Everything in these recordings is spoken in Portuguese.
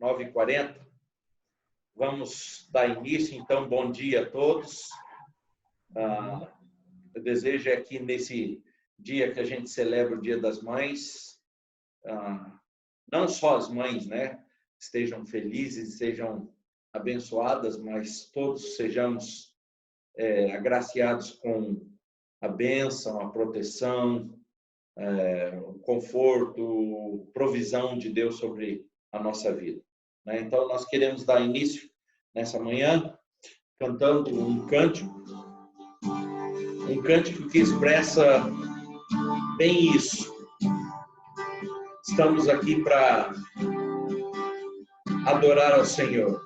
9h40. Vamos dar início, então, bom dia a todos. Eu desejo aqui nesse dia que a gente celebra o Dia das Mães, não só as mães, né, estejam felizes, sejam abençoadas, mas todos sejamos agraciados com a bênção, a proteção, o conforto, provisão de Deus sobre a nossa vida. Então, nós queremos dar início nessa manhã cantando um cântico que expressa bem isso. Estamos aqui para adorar ao Senhor.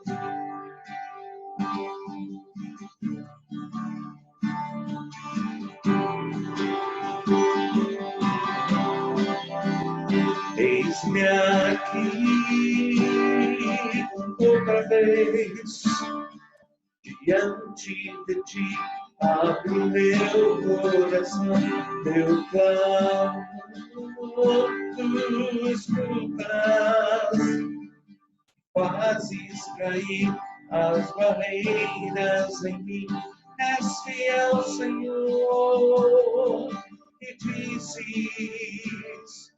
Eis-me aqui outra vez diante de ti, abro meu coração, meu clamor tu escutas, fazes cair as barreiras em mim, és fiel, Senhor, e dizes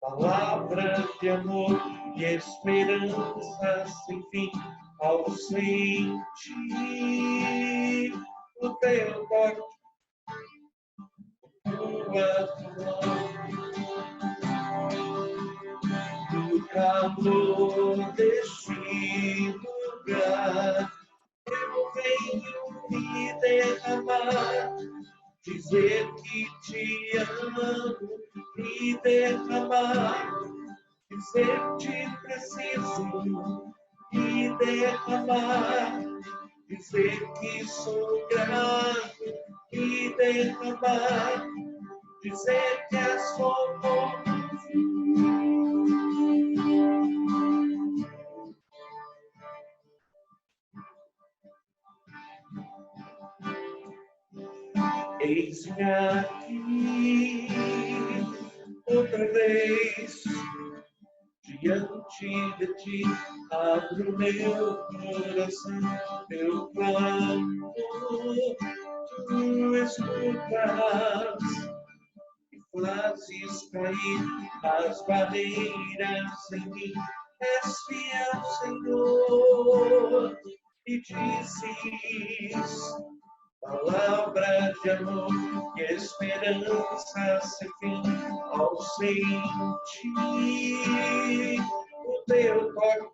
palavra de amor e esperança sem fim ao sentir o teu toque, tua mão, no calor deste lugar, eu venho me derramar, dizer que te amo, me derramar, dizer que preciso, me derramar, dizer que sou grato, me derramar, dizer que és socorro. Eis-me aqui outra vez diante de ti, abro meu coração, meu clamor, tu escutas e fazes cair as barreiras em mim, és fiel, Senhor, e dizes palavra de amor e esperança sem fim ao sentir o teu toque,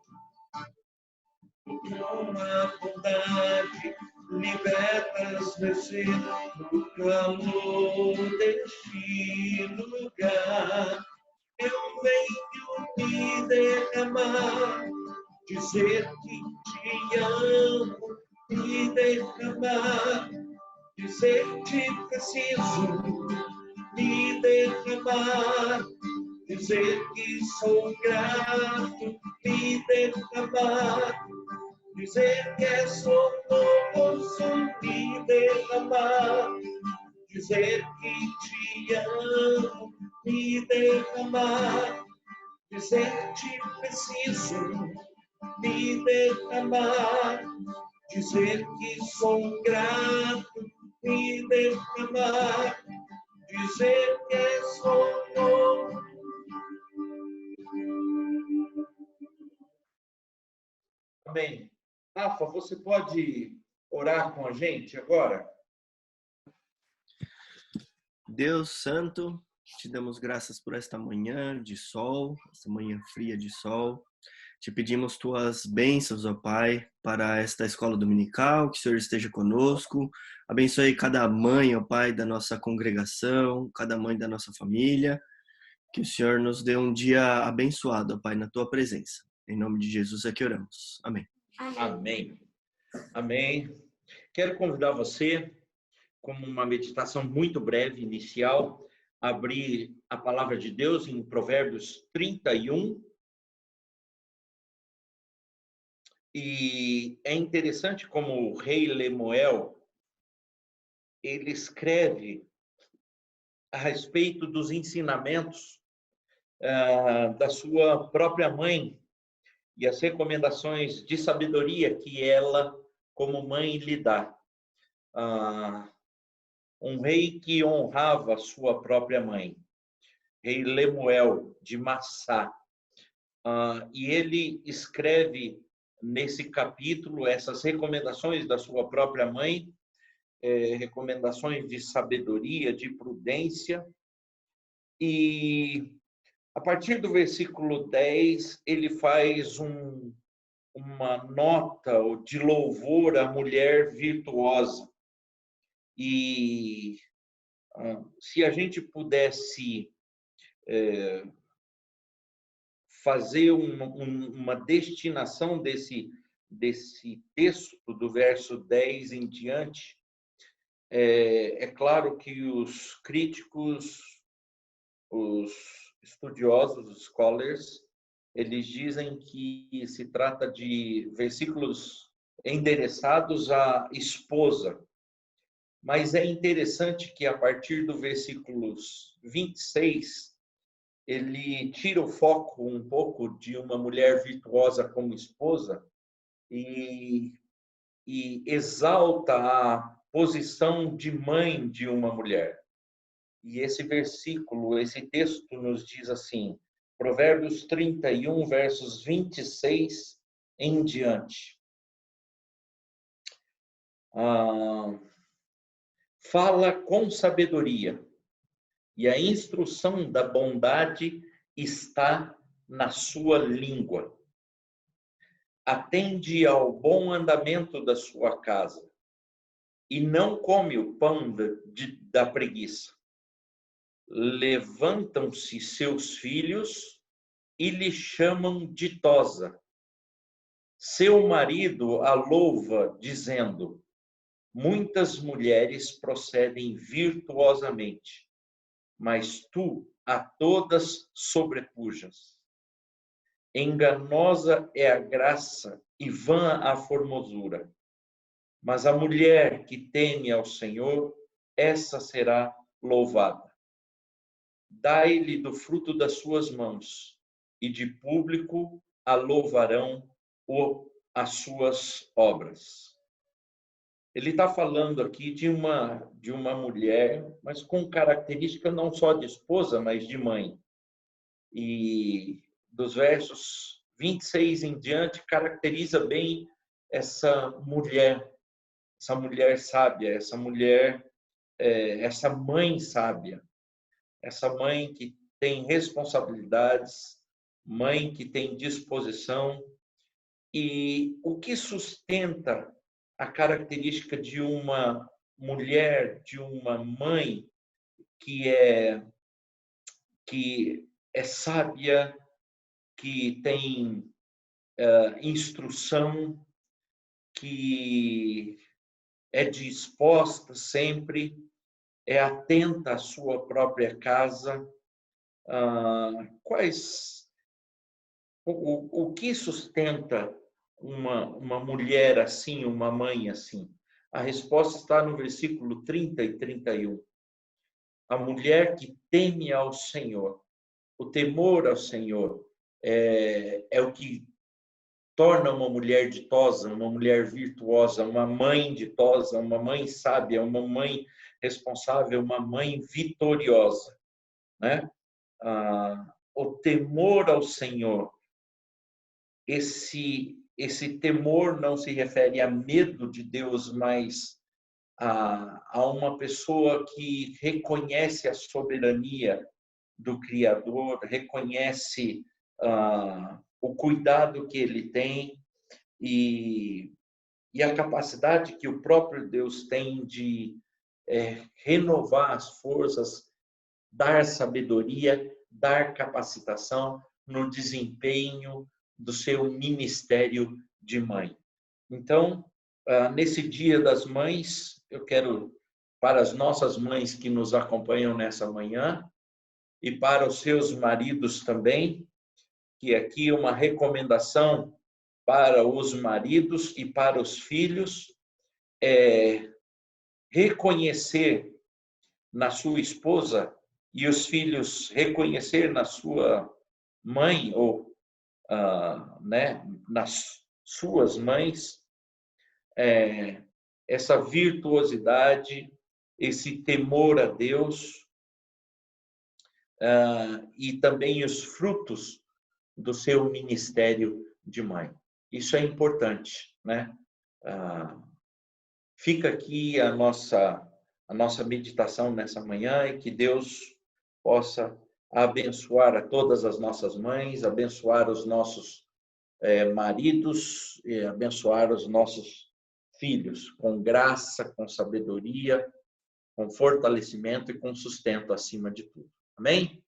uma bondade libertas meu ser no clamor deste lugar. Eu venho me derramar, dizer que te amo, me derramar, dizer que preciso, me derramar, dizer que sou grato, me derramar, dizer que é socorroso, me derramar, dizer que te amo, me derramar, dizer que preciso, me derramar, dizer que sou grato, me derramar, dizer que sou. Amém. Rafa, você pode orar com a gente agora? Deus Santo, te damos graças por esta manhã de sol, esta manhã fria de sol. Te pedimos tuas bênçãos, ó Pai, para esta escola dominical, que o Senhor esteja conosco. Abençoe cada mãe, ó Pai, da nossa congregação, cada mãe da nossa família. Que o Senhor nos dê um dia abençoado, ó Pai, na tua presença. Em nome de Jesus é que oramos. Amém. Amém. Amém. Quero convidar você, como uma meditação muito breve, inicial, a abrir a palavra de Deus em Provérbios 31. E é interessante como o rei Lemuel, ele escreve a respeito dos ensinamentos da sua própria mãe. e as recomendações de sabedoria que ela, como mãe, lhe dá. Um rei que honrava sua própria mãe, rei Lemuel de Massá. E ele escreve nesse capítulo essas recomendações da sua própria mãe, recomendações de sabedoria, de prudência. E a partir do versículo 10, ele faz uma nota de louvor à mulher virtuosa. E se a gente pudesse fazer uma destinação desse texto, do verso 10 em diante, é claro que os críticos, os estudiosos, os scholars, eles dizem que se trata de versículos endereçados à esposa. Mas é interessante que, a partir do versículos 26, ele tira o foco um pouco de uma mulher virtuosa como esposa e exalta a posição de mãe de uma mulher. E esse versículo, esse texto nos diz assim, Provérbios 31, versos 26 em diante. Fala com sabedoria, e a instrução da bondade está na sua língua. Atende ao bom andamento da sua casa, e não come o pão da preguiça. Levantam-se seus filhos e lhe chamam ditosa. Seu marido a louva, dizendo: muitas mulheres procedem virtuosamente, mas tu a todas sobrepujas. Enganosa é a graça e vã a formosura. Mas a mulher que teme ao Senhor, essa será louvada. Dai-lhe do fruto das suas mãos, e de público a louvarão as suas obras. Ele está falando aqui de uma mulher, mas com característica não só de esposa, mas de mãe. E dos versos 26 em diante, caracteriza bem essa mulher sábia, essa mãe sábia, essa mãe que tem responsabilidades, mãe que tem disposição. E o que sustenta a característica de uma mulher, de uma mãe que é sábia, que tem instrução, que é disposta sempre, é atenta à sua própria casa. O que sustenta uma mulher assim, uma mãe assim? A resposta está no versículo 30 e 31. A mulher que teme ao Senhor. O temor ao Senhor é o que torna uma mulher ditosa, uma mulher virtuosa, uma mãe ditosa, uma mãe sábia, uma mãe responsável, uma mãe vitoriosa, né? O temor ao Senhor. Esse temor não se refere a medo de Deus, mas a uma pessoa que reconhece a soberania do Criador, reconhece o cuidado que ele tem e a capacidade que o próprio Deus tem de renovar as forças, dar sabedoria, dar capacitação no desempenho do seu ministério de mãe. Então, nesse Dia das Mães, eu quero, para as nossas mães que nos acompanham nessa manhã, e para os seus maridos também, que aqui uma recomendação para os maridos e para os filhos é reconhecer na sua esposa e os filhos reconhecer na sua mãe ou né, nas suas mães, essa virtuosidade, esse temor a Deus, e também os frutos do seu ministério de mãe. Isso é importante, né? Fica aqui a nossa meditação nessa manhã e que Deus possa abençoar a todas as nossas mães, abençoar os nossos maridos e abençoar os nossos filhos com graça, com sabedoria, com fortalecimento e com sustento acima de tudo. Amém?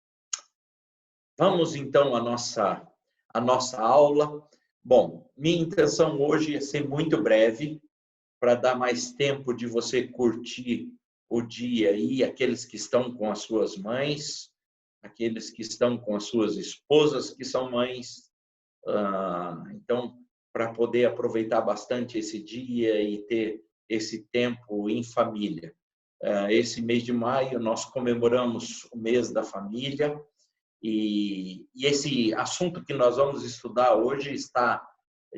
Vamos então à nossa aula. Bom, minha intenção hoje é ser muito breve, para dar mais tempo de você curtir o dia aí, aqueles que estão com as suas mães, aqueles que estão com as suas esposas, que são mães. Então, para poder aproveitar bastante esse dia e ter esse tempo em família. Esse mês de maio, nós comemoramos o mês da família, e esse assunto que nós vamos estudar hoje está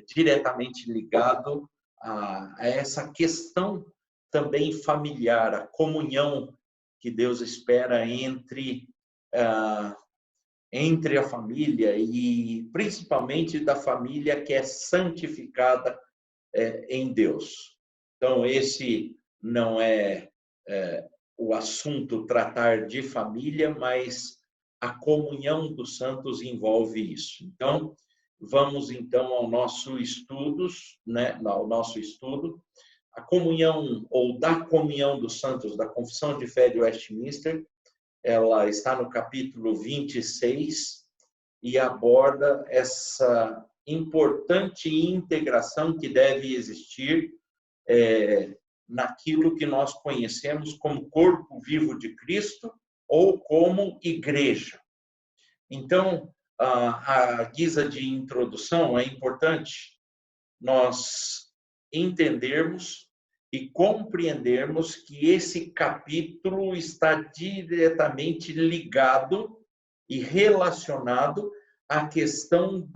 diretamente ligado a essa questão também familiar, a comunhão que Deus espera entre a família e principalmente da família que é santificada em Deus. Então, esse não é o assunto tratar de família, mas a comunhão dos santos envolve isso. Então, vamos então ao nosso estudos, né? Ao nosso estudo. A comunhão ou da comunhão dos santos da Confissão de Fé de Westminster, ela está no capítulo 26 e aborda essa importante integração que deve existir naquilo que nós conhecemos como corpo vivo de Cristo ou como igreja. Então, a guisa de introdução, é importante nós entendermos e compreendermos que esse capítulo está diretamente ligado e relacionado à questão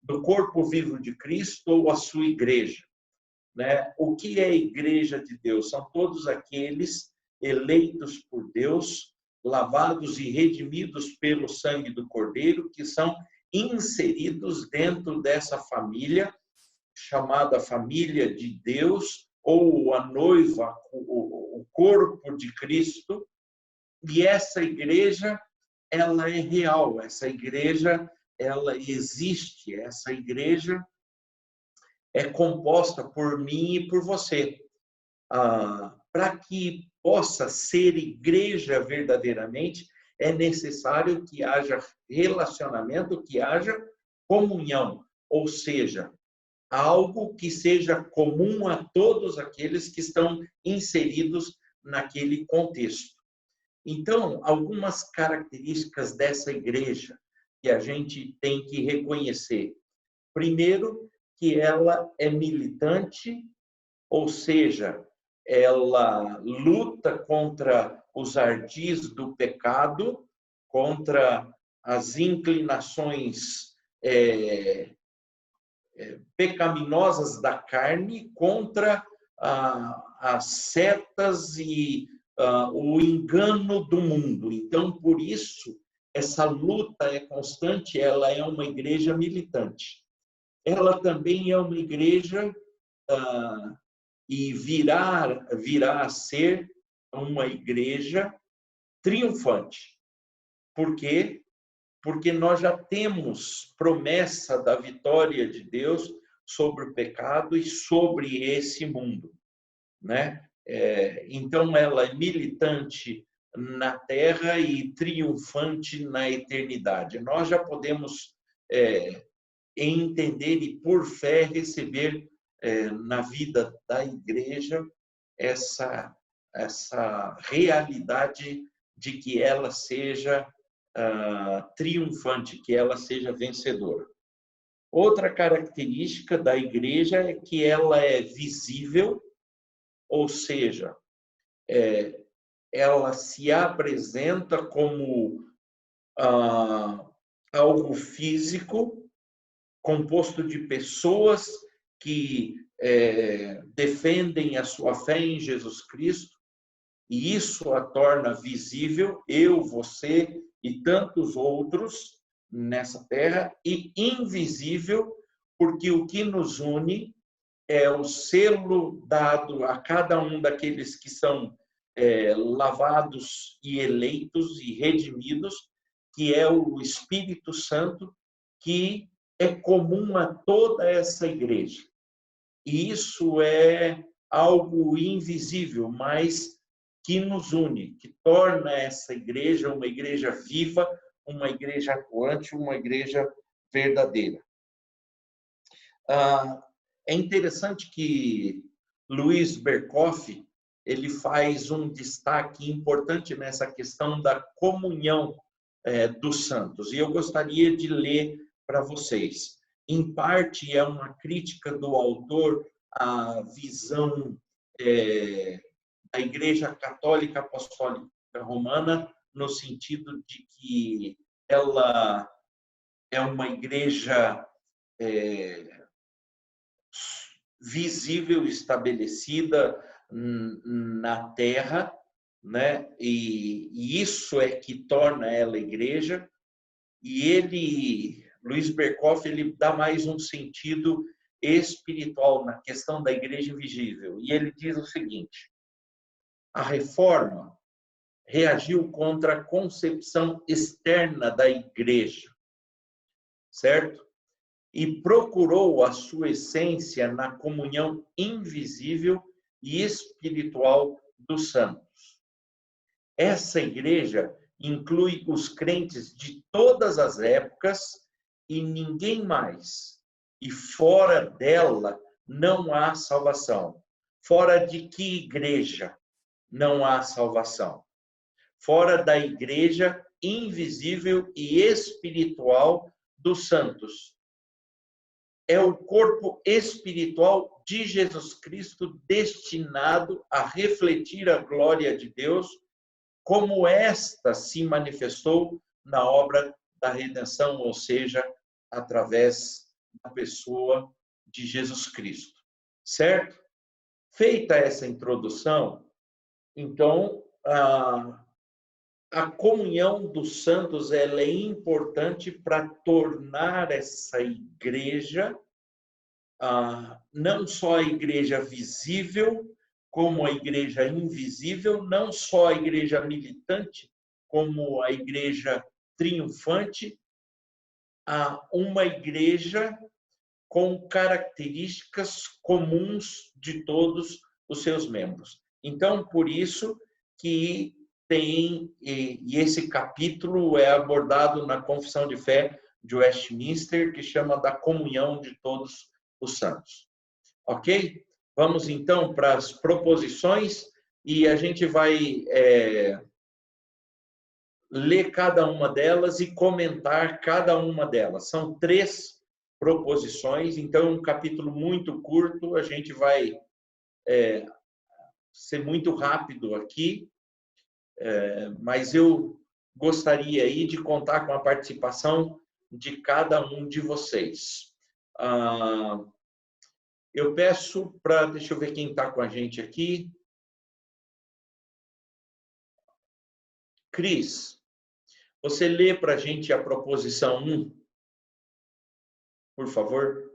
do corpo vivo de Cristo ou a sua igreja, né? O que é a igreja de Deus? São todos aqueles eleitos por Deus, lavados e redimidos pelo sangue do Cordeiro, que são inseridos dentro dessa família, chamada família de Deus, ou a noiva, o corpo de Cristo. E essa igreja, ela é real, essa igreja, ela existe, essa igreja é composta por mim e por você. Para que possa ser igreja verdadeiramente, é necessário que haja relacionamento, que haja comunhão, ou seja, algo que seja comum a todos aqueles que estão inseridos naquele contexto. Então, algumas características dessa igreja que a gente tem que reconhecer. Primeiro, que ela é militante, ou seja, ela luta contra os ardis do pecado, contra as inclinações pecaminosas da carne, contra as setas e o engano do mundo. Então, por isso, essa luta é constante, ela é uma igreja militante. Ela também é uma igreja e virá a ser uma igreja triunfante. Por quê? Porque nós já temos promessa da vitória de Deus sobre o pecado e sobre esse mundo, né? Então, ela é militante na terra e triunfante na eternidade. Nós já podemos entender e, por fé, receber na vida da igreja essa realidade de que ela seja triunfante, que ela seja vencedora. Outra característica da igreja é que ela é visível, ou seja, ela se apresenta como algo físico, composto de pessoas que defendem a sua fé em Jesus Cristo, e isso a torna visível, eu, você e tantos outros nessa terra, e invisível, porque o que nos une é o selo dado a cada um daqueles que são lavados e eleitos e redimidos, que é o Espírito Santo, que é comum a toda essa igreja. E isso é algo invisível, mas que nos une, que torna essa igreja uma igreja viva, uma igreja atuante, uma igreja verdadeira. É interessante que Luiz Berkoff, ele faz um destaque importante nessa questão da comunhão dos santos. E eu gostaria de ler para vocês. Em parte, é uma crítica do autor à visão da Igreja Católica Apostólica Romana, no sentido de que ela é uma igreja visível, estabelecida na terra, né? E isso é que torna ela igreja. E ele, Luiz Berkoff, ele dá mais um sentido espiritual na questão da igreja invisível. E ele diz o seguinte: a reforma reagiu contra a concepção externa da igreja, certo? E procurou a sua essência na comunhão invisível e espiritual dos santos. Essa igreja inclui os crentes de todas as épocas e ninguém mais. E fora dela não há salvação. Fora de que igreja não há salvação? Fora da igreja invisível e espiritual dos santos. É o corpo espiritual de Jesus Cristo destinado a refletir a glória de Deus, como esta se manifestou na obra da redenção, ou seja, através da pessoa de Jesus Cristo. Certo? Feita essa introdução, então, a comunhão dos santos ela é importante para tornar essa igreja não só a igreja visível, como a igreja invisível, não só a igreja militante, como a igreja triunfante, uma igreja com características comuns de todos os seus membros. Então, por isso que tem, e esse capítulo é abordado na Confissão de Fé de Westminster, que chama da comunhão de todos os santos. Ok? Vamos então para as proposições e a gente vai ler cada uma delas e comentar cada uma delas. São 3 proposições, então é um capítulo muito curto, a gente vai ser muito rápido aqui, mas eu gostaria aí de contar com a participação de cada um de vocês. Eu peço para... Deixa eu ver quem está com a gente aqui. Cris, você lê para a gente a proposição 1, por favor?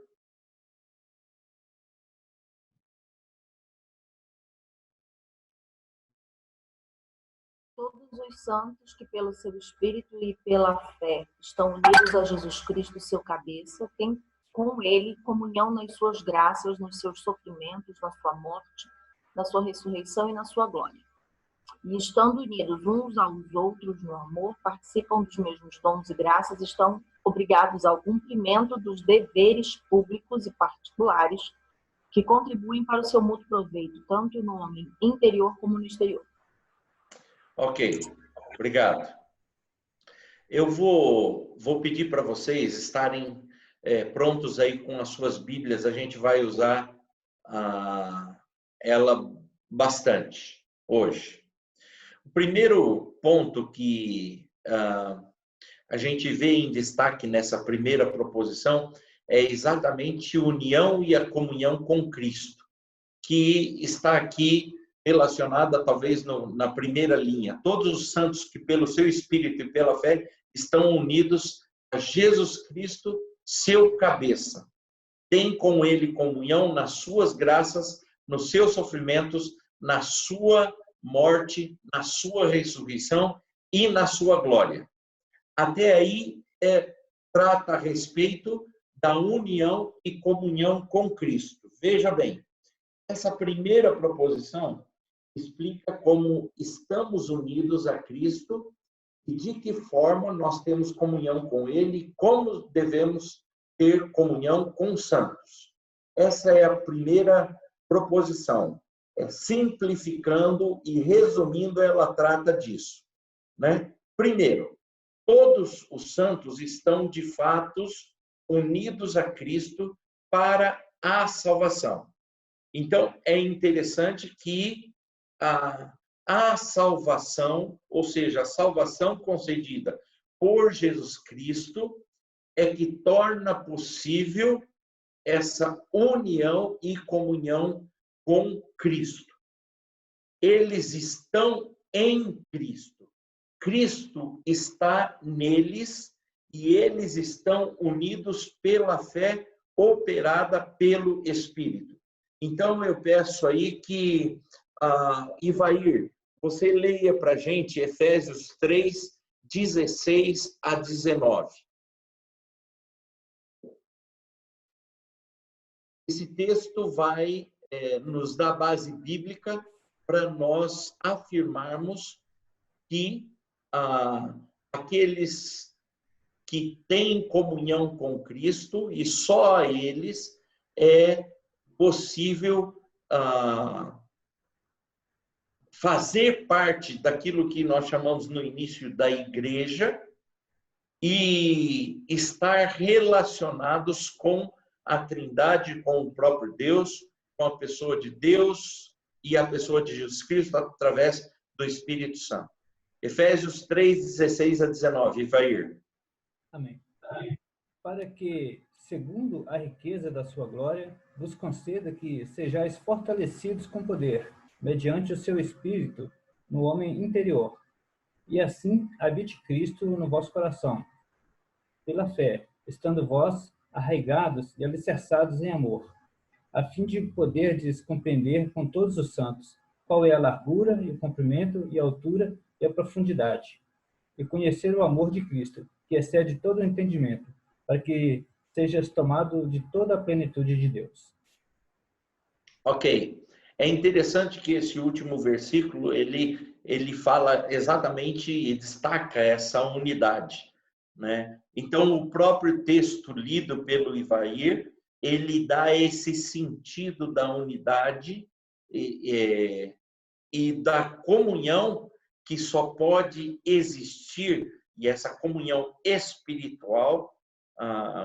Todos os santos que pelo seu Espírito e pela fé estão unidos a Jesus Cristo, seu cabeça, têm com ele comunhão nas suas graças, nos seus sofrimentos, na sua morte, na sua ressurreição e na sua glória. E estando unidos uns aos outros no amor, participam dos mesmos dons e graças, estão obrigados ao cumprimento dos deveres públicos e particulares que contribuem para o seu mútuo proveito, tanto no homem interior como no exterior. Ok, obrigado. Eu vou pedir para vocês estarem prontos aí com as suas Bíblias. A gente vai usar ela bastante hoje. O primeiro ponto que a gente vê em destaque nessa primeira proposição é exatamente união e a comunhão com Cristo, que está aqui relacionada talvez na primeira linha. Todos os santos que pelo seu Espírito e pela fé estão unidos a Jesus Cristo, seu cabeça. Tem com ele comunhão nas suas graças, nos seus sofrimentos, na sua morte, na sua ressurreição e na sua glória. Até aí trata a respeito da união e comunhão com Cristo. Veja bem, essa primeira proposição explica como estamos unidos a Cristo e de que forma nós temos comunhão com Ele, como devemos ter comunhão com os santos. Essa é a primeira proposição. Simplificando e resumindo, ela trata disso, né? Primeiro, todos os santos estão de fato unidos a Cristo para a salvação. Então, é interessante que a salvação, ou seja, a salvação concedida por Jesus Cristo, é que torna possível essa união e comunhão com Cristo. Eles estão em Cristo. Cristo está neles e eles estão unidos pela fé operada pelo Espírito. Então, eu peço aí que, Ivair, você leia para a gente Efésios 3, 16 a 19. Esse texto vai nos dar base bíblica para nós afirmarmos que aqueles que têm comunhão com Cristo, e só a eles é possível fazer parte daquilo que nós chamamos no início da igreja e estar relacionados com a Trindade, com o próprio Deus, com a pessoa de Deus e a pessoa de Jesus Cristo através do Espírito Santo. Efésios 3, 16 a 19. Ivair. Amém. Para que, segundo a riqueza da sua glória, vos conceda que sejais fortalecidos com poder, mediante o seu Espírito, no homem interior, e assim habite Cristo no vosso coração, pela fé, estando vós arraigados e alicerçados em amor, a fim de poderdes compreender com todos os santos qual é a largura e o comprimento e a altura e a profundidade, e conhecer o amor de Cristo, que excede todo o entendimento, para que sejas tomado de toda a plenitude de Deus. Ok. É interessante que esse último versículo, ele fala exatamente e destaca essa unidade, né? Então, o próprio texto lido pelo Ivair, ele dá esse sentido da unidade e da comunhão que só pode existir, e essa comunhão espiritual,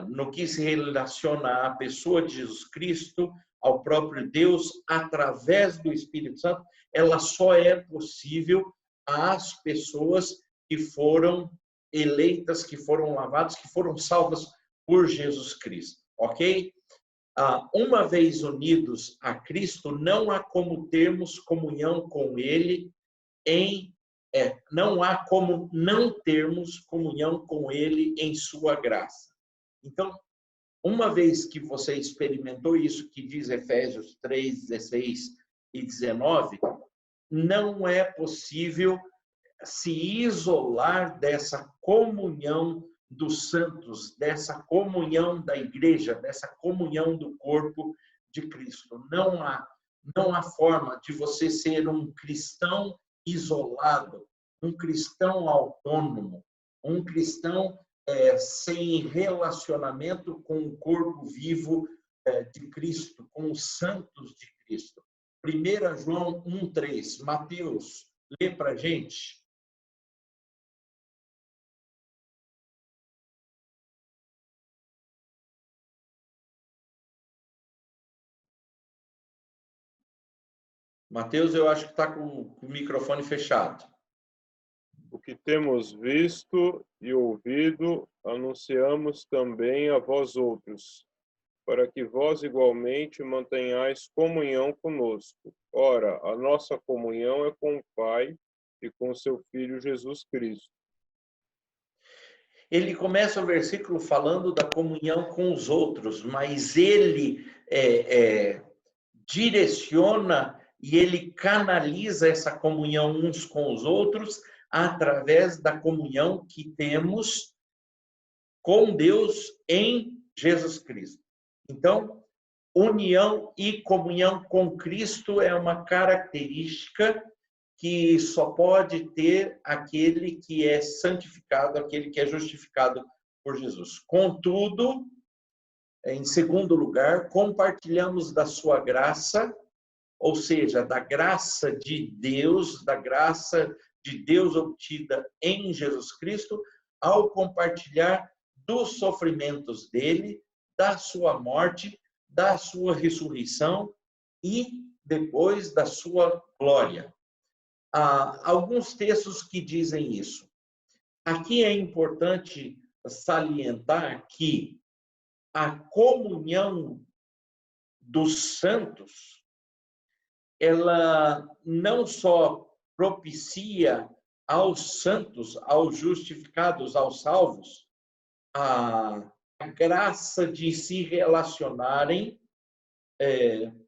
no que se relaciona à pessoa de Jesus Cristo, ao próprio Deus, através do Espírito Santo, ela só é possível às pessoas que foram eleitas, que foram lavadas, que foram salvas por Jesus Cristo, ok? Uma vez unidos a Cristo, não há como termos comunhão com Ele não há como não termos comunhão com Ele em sua graça. Então, uma vez que você experimentou isso que diz Efésios 3, 16 e 19, não é possível se isolar dessa comunhão dos santos, dessa comunhão da igreja, dessa comunhão do corpo de Cristo. Não há forma de você ser um cristão isolado, um cristão autônomo, um cristão sem relacionamento com o corpo vivo de Cristo, com os santos de Cristo. 1 João 1,3. Mateus, lê para a gente. Mateus, eu acho que está com o microfone fechado. O que temos visto e ouvido, anunciamos também a vós outros, para que vós igualmente mantenhais comunhão conosco. Ora, a nossa comunhão é com o Pai e com o seu Filho Jesus Cristo. Ele começa o versículo falando da comunhão com os outros, mas ele direciona e ele canaliza essa comunhão uns com os outros através da comunhão que temos com Deus em Jesus Cristo. Então, união e comunhão com Cristo é uma característica que só pode ter aquele que é santificado, aquele que é justificado por Jesus. Contudo, em segundo lugar, compartilhamos da sua graça, ou seja, da graça de Deus obtida em Jesus Cristo, ao compartilhar dos sofrimentos dele, da sua morte, da sua ressurreição e depois da sua glória. Há alguns textos que dizem isso. Aqui é importante salientar que a comunhão dos santos, ela não só propicia aos santos, aos justificados, aos salvos, a graça de se relacionarem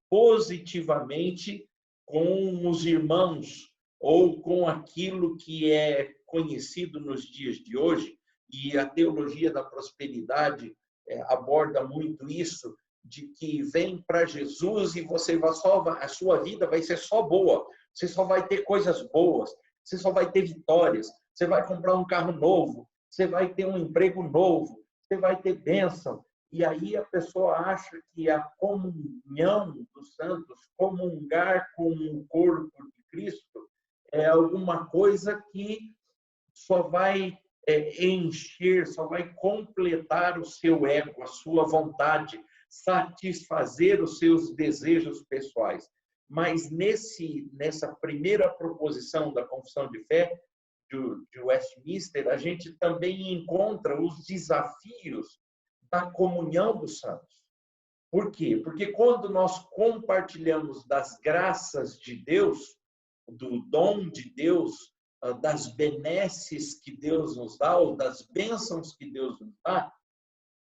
positivamente com os irmãos ou com aquilo que é conhecido nos dias de hoje, e a teologia da prosperidade aborda muito isso, de que vem para Jesus e a sua vida vai ser só boa, você só vai ter coisas boas, você só vai ter vitórias, você vai comprar um carro novo, você vai ter um emprego novo, você vai ter bênção. E aí a pessoa acha que a comunhão dos santos, comungar com o corpo de Cristo, é alguma coisa que só vai encher, só vai completar o seu ego, a sua vontade, satisfazer os seus desejos pessoais. Mas nessa primeira proposição da Confissão de Fé de Westminster, a gente também encontra os desafios da comunhão dos santos. Por quê? Porque quando nós compartilhamos das graças de Deus, do dom de Deus, das benesses que Deus nos dá, ou das bênçãos que Deus nos dá,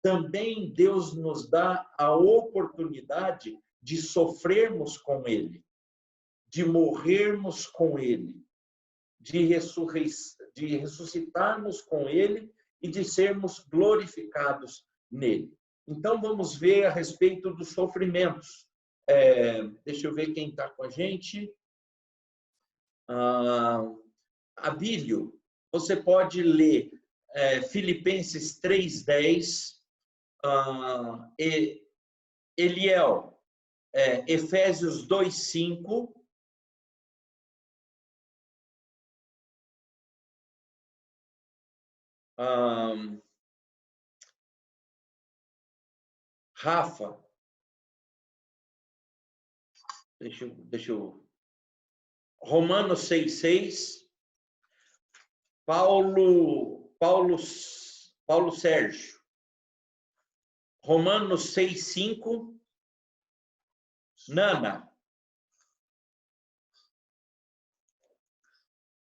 também Deus nos dá a oportunidade de sofrermos com Ele, de morrermos com Ele, de ressuscitarmos com Ele e de sermos glorificados nele. Então, vamos ver a respeito dos sofrimentos. Deixa eu ver quem está com a gente. Abílio, você pode ler Filipenses 3:10, Eliel, Efésios 2:5, Rafa, deixa eu Romanos 6:6, Paulo Sérgio, Romanos 6:5, Nana.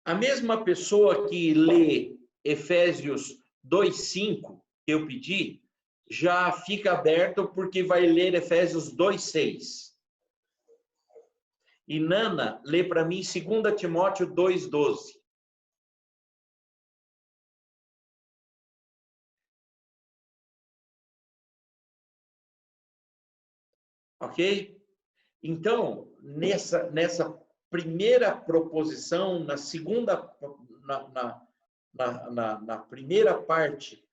A mesma pessoa que lê Efésios 2:5, que eu pedi, já fica aberto porque vai ler Efésios 2:6. E Nana, lê para mim 2 Timóteo 2:12. Ok? Então, nessa primeira proposição, na primeira parte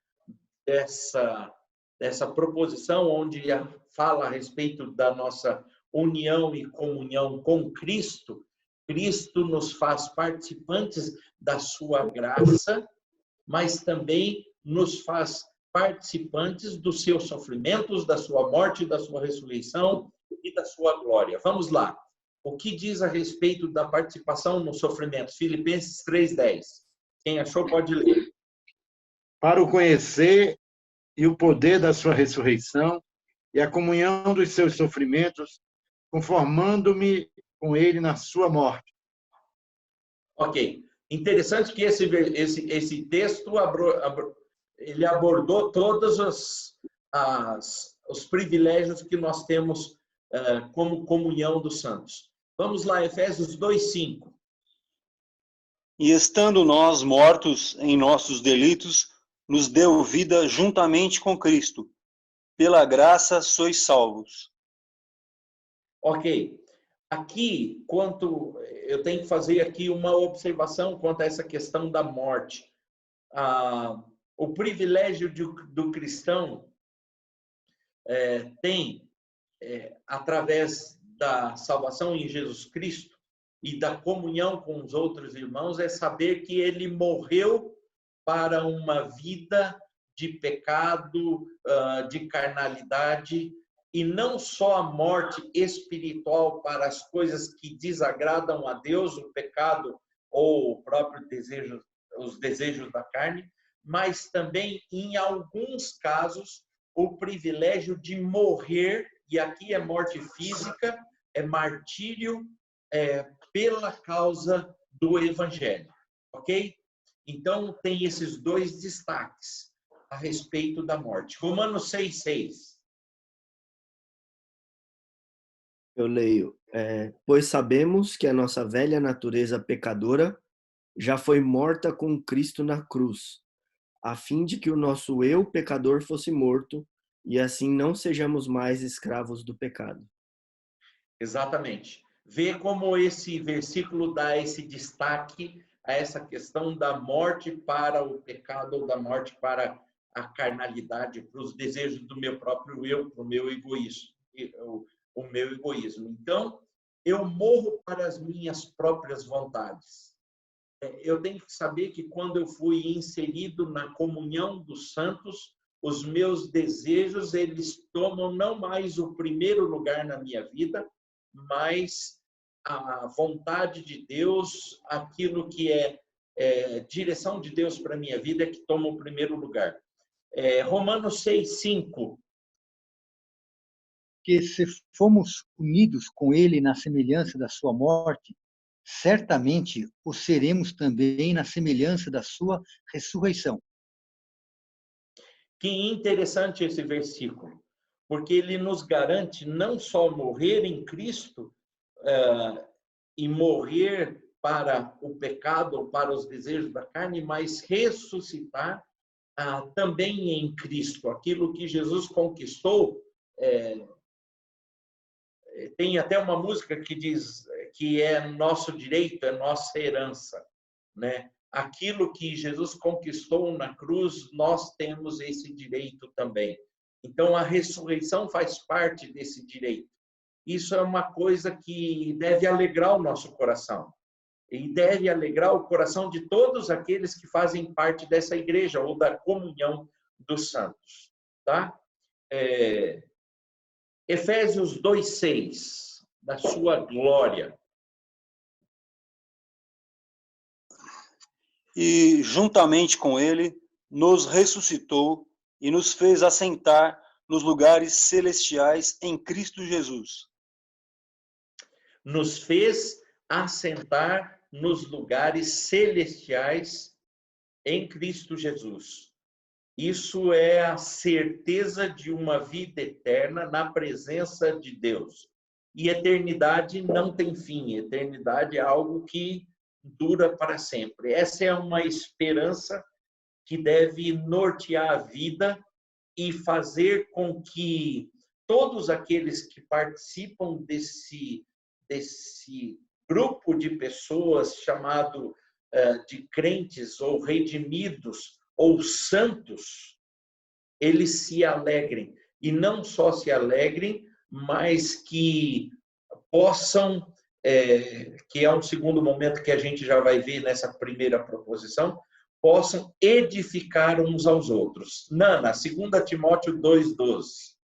dessa proposição, onde fala a respeito da nossa união e comunhão com Cristo, Cristo nos faz participantes da sua graça, mas também nos faz participantes dos seus sofrimentos, da sua morte, da sua ressurreição e da sua glória. Vamos lá. O que diz a respeito da participação no sofrimento? Filipenses 3:10. Quem achou pode ler. Para o conhecer e o poder da sua ressurreição e a comunhão dos seus sofrimentos, conformando-me com ele na sua morte. Ok. Interessante que esse texto ele abordou todos os privilégios que nós temos como comunhão dos santos. Vamos lá, Efésios 2:5. E estando nós mortos em nossos delitos, nos deu vida juntamente com Cristo. Pela graça sois salvos. Ok. Aqui, eu tenho que fazer aqui uma observação quanto a essa questão da morte. O privilégio do cristão tem, através da salvação em Jesus Cristo e da comunhão com os outros irmãos, é saber que ele morreu para uma vida de pecado, de carnalidade, e não só a morte espiritual para as coisas que desagradam a Deus, o pecado ou o próprio desejo, os desejos da carne, mas também, em alguns casos, o privilégio de morrer, e aqui é morte física, é martírio, pela causa do Evangelho, ok? Então, tem esses dois destaques a respeito da morte. Romanos 6:6. Eu leio, pois sabemos que a nossa velha natureza pecadora já foi morta com Cristo na cruz, a fim de que o nosso eu pecador fosse morto e assim não sejamos mais escravos do pecado. Exatamente. Vê como esse versículo dá esse destaque a essa questão da morte para o pecado ou da morte para a carnalidade, para os desejos do meu próprio eu, para o meu egoísmo. O meu egoísmo. Então, eu morro para as minhas próprias vontades. Eu tenho que saber que quando eu fui inserido na comunhão dos santos, os meus desejos, eles tomam não mais o primeiro lugar na minha vida, mas a vontade de Deus, aquilo que é direção de Deus para a minha vida, é que toma o primeiro lugar. Romanos 6:5. Que se fomos unidos com ele na semelhança da sua morte, certamente o seremos também na semelhança da sua ressurreição. Que interessante esse versículo, porque ele nos garante não só morrer em Cristo e morrer para o pecado ou para os desejos da carne, mas ressuscitar também em Cristo. Aquilo que Jesus conquistou, tem até uma música que diz que é nosso direito, é nossa herança, né? Aquilo que Jesus conquistou na cruz, nós temos esse direito também. Então, a ressurreição faz parte desse direito. Isso é uma coisa que deve alegrar o nosso coração. E deve alegrar o coração de todos aqueles que fazem parte dessa igreja ou da comunhão dos santos. Tá? Efésios 2:6, da sua glória. E, juntamente com ele, nos ressuscitou e nos fez assentar nos lugares celestiais em Cristo Jesus. Nos fez assentar nos lugares celestiais em Cristo Jesus. Isso é a certeza de uma vida eterna na presença de Deus. E eternidade não tem fim. Eternidade é algo que dura para sempre. Essa é uma esperança que deve nortear a vida e fazer com que todos aqueles que participam desse grupo de pessoas chamado de crentes ou redimidos ou santos, eles se alegrem. E não só se alegrem, mas que possam, que é um segundo momento que a gente já vai ver nessa primeira proposição, possam edificar uns aos outros. Nana, 2 Timóteo 2:12.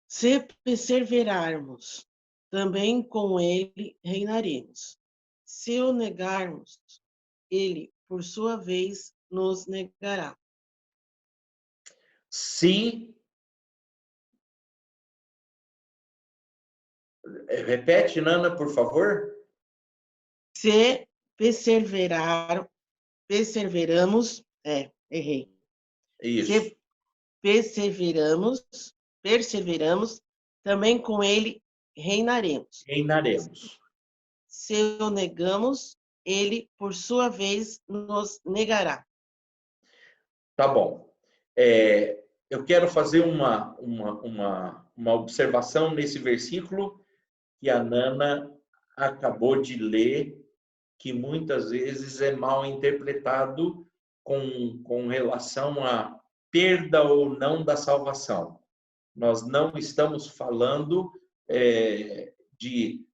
Se perseverarmos, também com ele reinaremos. Se o negarmos, ele, por sua vez, nos negará. Se... Repete, Nana, por favor. Se perseveramos, errei. Isso. Se perseveramos, também com ele reinaremos. Reinaremos. Se o negamos, ele, por sua vez, nos negará. Tá bom. Eu quero fazer uma observação nesse versículo que a Nana acabou de ler, que muitas vezes é mal interpretado com relação à perda ou não da salvação. Nós não estamos falando de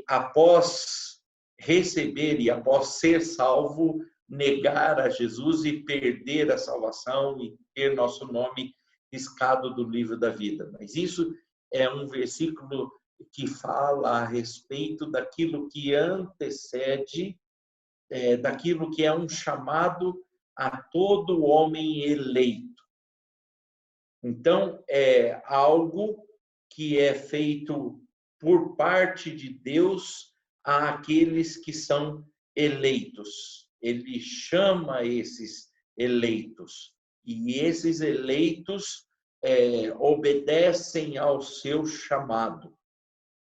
após receber e após ser salvo, negar a Jesus e perder a salvação e ter nosso nome riscado do livro da vida. Mas isso é um versículo que fala a respeito daquilo que antecede, daquilo que é um chamado a todo homem eleito. Então, é algo que é feito por parte de Deus àqueles que são eleitos. Ele chama esses eleitos. E esses eleitos obedecem ao seu chamado,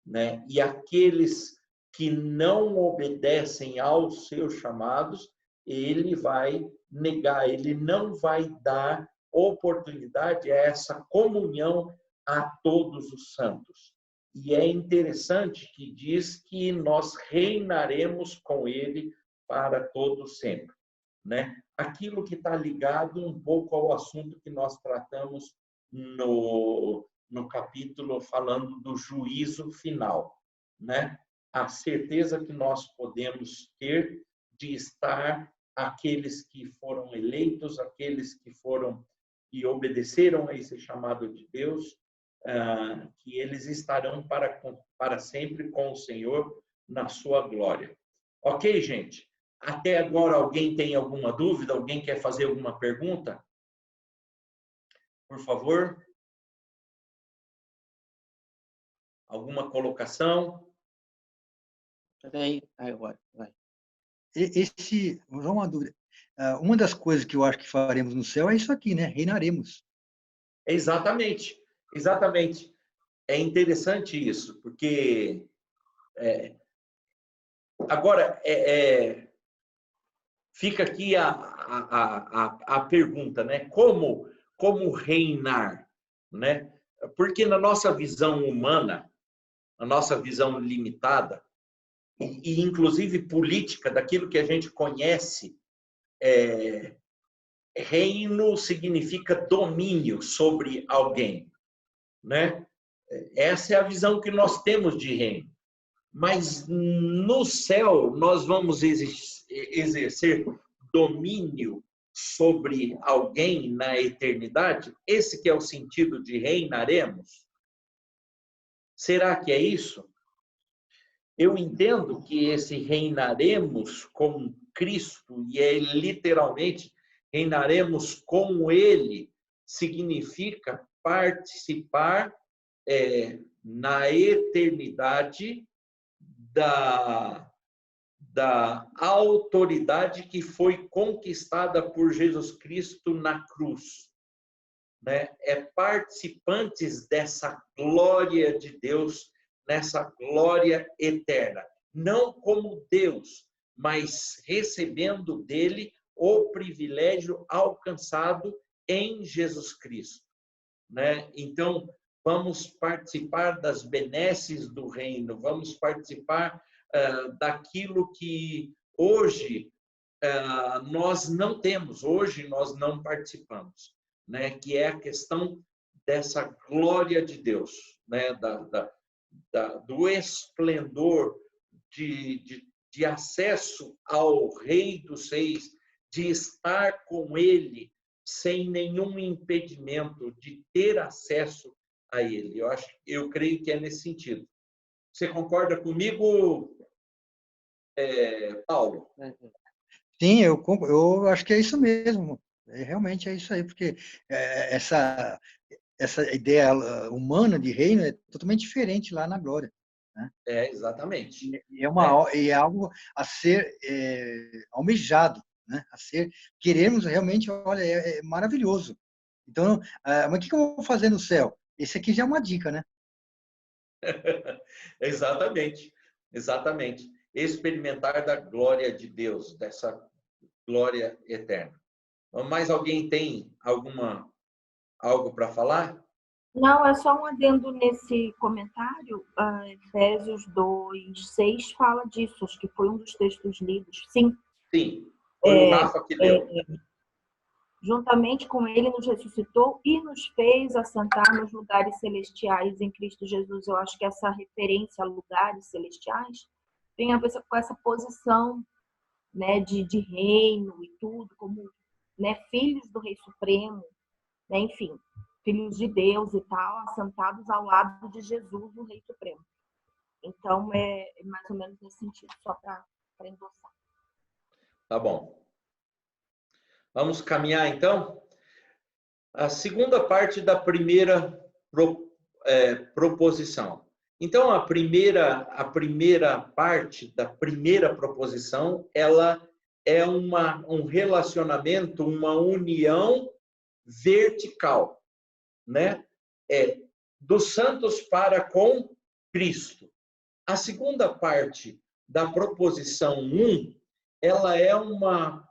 né? E aqueles que não obedecem aos seus chamados, ele vai negar, ele não vai dar oportunidade a essa comunhão a todos os santos. E é interessante que diz que nós reinaremos com ele para todo sempre, né? Aquilo que está ligado um pouco ao assunto que nós tratamos no capítulo falando do juízo final, né? A certeza que nós podemos ter de estar aqueles que foram eleitos, aqueles que foram e obedeceram a esse chamado de Deus, que eles estarão para sempre com o Senhor na sua glória. Ok, gente? Até agora, alguém tem alguma dúvida? Alguém quer fazer alguma pergunta? Por favor. Alguma colocação? Peraí, agora, vai. Uma dúvida. Uma das coisas que eu acho que faremos no céu é isso aqui, né? Reinaremos. Exatamente, exatamente. É interessante isso, porque agora fica aqui a pergunta, né? Como reinar, né? Porque na nossa visão humana, na nossa visão limitada, e inclusive política, daquilo que a gente conhece, reino significa domínio sobre alguém, né? Essa é a visão que nós temos de reino. Mas no céu nós vamos exercer domínio sobre alguém na eternidade? Esse que é o sentido de reinaremos? Será que é isso? Eu entendo que esse reinaremos com Cristo, e literalmente reinaremos com Ele, significa participar na eternidade da autoridade que foi conquistada por Jesus Cristo na cruz, né? Participantes dessa glória de Deus, nessa glória eterna. Não como Deus, mas recebendo dele o privilégio alcançado em Jesus Cristo, né? Então, vamos participar das benesses do reino, vamos participar daquilo que hoje nós não temos, hoje nós não participamos, né? Que é a questão dessa glória de Deus, né? Do esplendor de acesso ao Rei dos Reis, de estar com Ele sem nenhum impedimento, de ter acesso a Ele. Eu creio que é nesse sentido. Você concorda comigo, Paulo? Sim, eu acho que é isso mesmo. Realmente é isso aí, porque essa ideia humana de reino é totalmente diferente lá na glória, né? Exatamente. É algo a ser almejado, né? Queremos realmente, olha, é maravilhoso. Então, mas o que eu vou fazer no céu? Esse aqui já é uma dica, né? Exatamente, exatamente. Experimentar da glória de Deus, dessa glória eterna. Mais alguém tem algo para falar? Não, é só um adendo nesse comentário. Efésios 2:6 fala disso, acho que foi um dos textos lidos. Sim. Sim, foi o Rafa que leu. Juntamente com ele nos ressuscitou e nos fez assentar nos lugares celestiais em Cristo Jesus. Eu acho que essa referência a lugares celestiais tem a ver com essa posição, né, de reino e tudo, como, né, filhos do Rei Supremo, né, enfim, filhos de Deus e tal, assentados ao lado de Jesus, o Rei Supremo. Então, é mais ou menos nesse sentido, só para endossar. Tá bom. Vamos caminhar, então? A segunda parte da primeira proposição. Então, a primeira parte da primeira proposição, ela é um relacionamento, uma união vertical, né? Dos santos para com Cristo. A segunda parte da proposição 1, ela é uma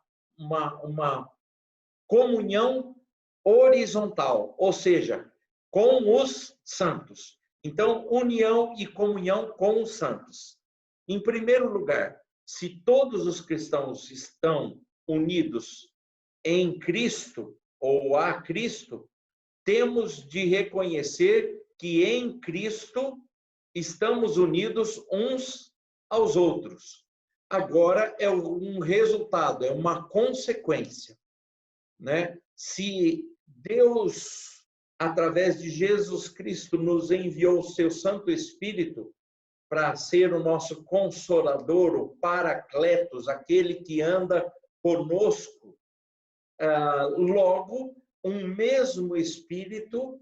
comunhão horizontal, ou seja, com os santos. Então, união e comunhão com os santos. Em primeiro lugar, se todos os cristãos estão unidos em Cristo ou a Cristo, temos de reconhecer que em Cristo estamos unidos uns aos outros. Agora é um resultado, é uma consequência, né? Se Deus, através de Jesus Cristo, nos enviou o seu Santo Espírito para ser o nosso consolador, o Paracletos, aquele que anda conosco, logo, um mesmo Espírito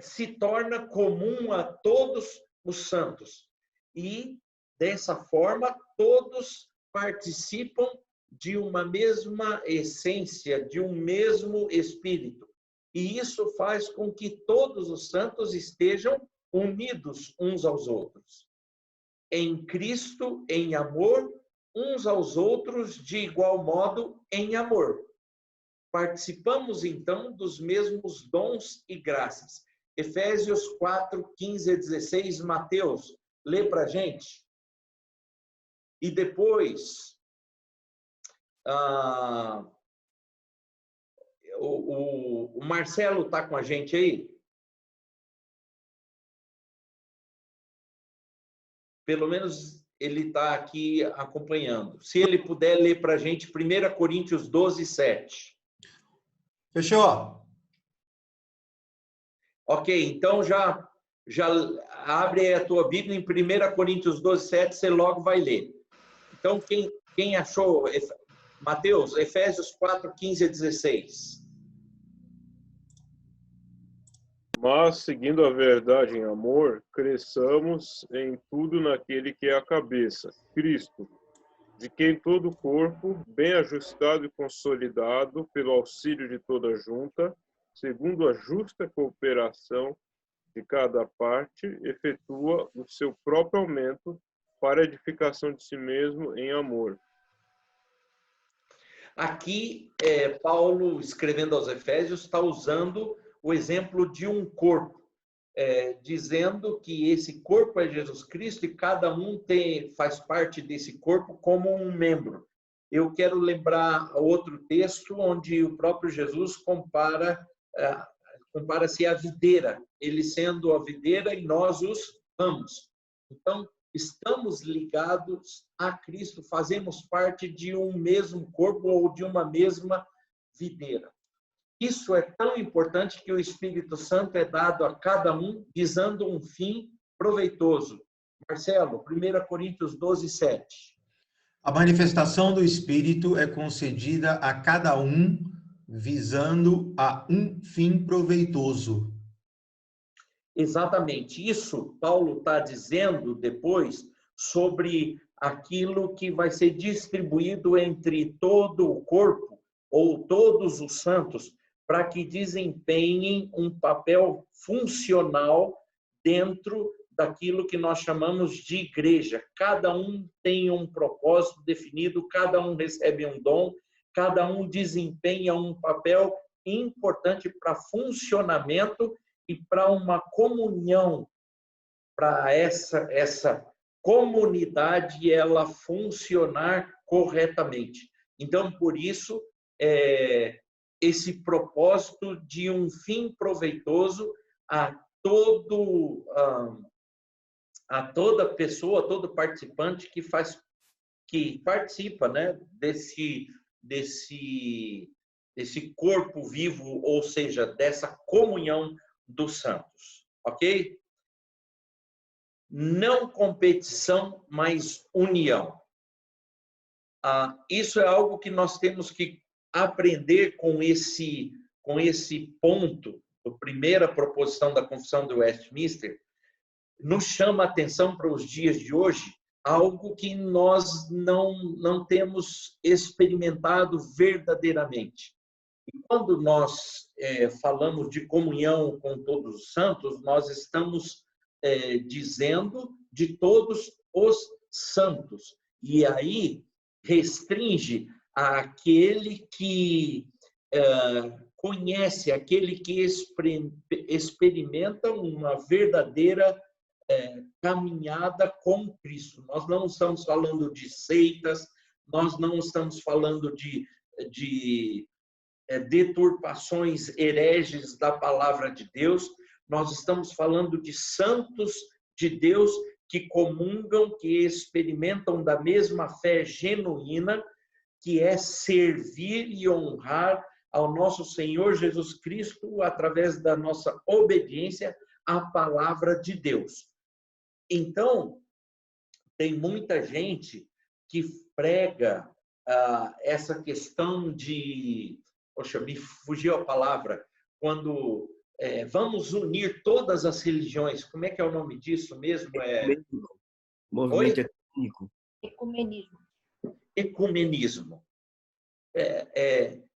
se torna comum a todos os santos. E, dessa forma, todos participam de uma mesma essência, de um mesmo Espírito. E isso faz com que todos os santos estejam unidos uns aos outros. Em Cristo, em amor, uns aos outros de igual modo em amor. Participamos, então, dos mesmos dons e graças. Efésios 4, 15 a 16, Mateus, lê para a gente. E depois, o Marcelo está com a gente aí? Pelo menos ele está aqui acompanhando. Se ele puder ler para a gente 1 Coríntios 12, 7. Fechou? Ok, então já abre aí a tua Bíblia em 1 Coríntios 12, 7, você logo vai ler. Então, quem achou? Mateus, Efésios 4, 15 a 16. Mas, seguindo a verdade em amor, cresçamos em tudo naquele que é a cabeça, Cristo, de quem todo o corpo, bem ajustado e consolidado pelo auxílio de toda junta, segundo a justa cooperação de cada parte, efetua o seu próprio aumento para a edificação de si mesmo em amor. Aqui, Paulo, escrevendo aos Efésios, está usando o exemplo de um corpo, dizendo que esse corpo é Jesus Cristo e cada um faz parte desse corpo como um membro. Eu quero lembrar outro texto onde o próprio Jesus compara-se à videira, ele sendo a videira e nós os ramos. Então, estamos ligados a Cristo, fazemos parte de um mesmo corpo ou de uma mesma videira. Isso é tão importante que o Espírito Santo é dado a cada um, visando um fim proveitoso. Marcelo, 1 Coríntios 12, 7. A manifestação do Espírito é concedida a cada um visando a um fim proveitoso. Exatamente. Isso Paulo está dizendo depois sobre aquilo que vai ser distribuído entre todo o corpo ou todos os santos para que desempenhem um papel funcional dentro daquilo que nós chamamos de igreja. Cada um tem um propósito definido, cada um recebe um dom, cada um desempenha um papel importante para funcionamento e para uma comunhão, para essa comunidade ela funcionar corretamente. Então, por isso, esse propósito de um fim proveitoso a toda pessoa, todo participante que participa, né, desse corpo vivo, ou seja, dessa comunhão dos santos, ok? Não competição, mas união. Isso é algo que nós temos que aprender com esse ponto, a primeira proposição da Confissão de Westminster, nos chama a atenção para os dias de hoje, algo que nós não temos experimentado verdadeiramente. E quando nós falamos de comunhão com todos os santos, nós estamos dizendo de todos os santos. E aí restringe àquele que conhece, aquele que experimenta uma verdadeira caminhada com Cristo. Nós não estamos falando de seitas, nós não estamos falando de deturpações hereges da palavra de Deus, nós estamos falando de santos de Deus que comungam, que experimentam da mesma fé genuína, que é servir e honrar ao nosso Senhor Jesus Cristo através da nossa obediência à palavra de Deus. Então, tem muita gente que prega essa questão de... Poxa, me fugiu a palavra. Quando vamos unir todas as religiões. Como é que é o nome disso mesmo? Movimento ecumênico. Ecumenismo. Ecumenismo.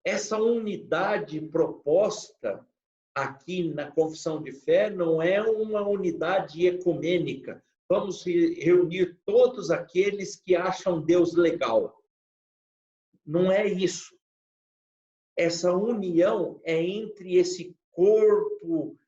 Essa unidade proposta aqui na Confissão de Fé não é uma unidade ecumênica. Vamos reunir todos aqueles que acham Deus legal. Não é isso. Essa união é entre esse corpo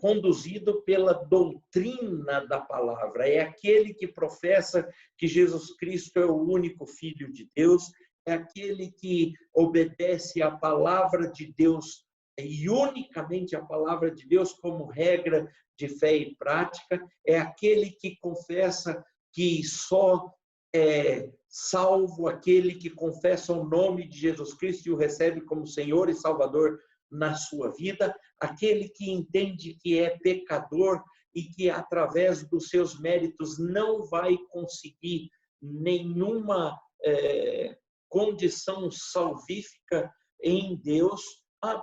conduzido pela doutrina da palavra. É aquele que professa que Jesus Cristo é o único Filho de Deus, é aquele que obedece à palavra de Deus e unicamente a palavra de Deus como regra de fé e prática, é aquele que confessa que só é salvo aquele que confessa o nome de Jesus Cristo e o recebe como Senhor e Salvador na sua vida, aquele que entende que é pecador e que através dos seus méritos não vai conseguir nenhuma condição salvífica em Deus,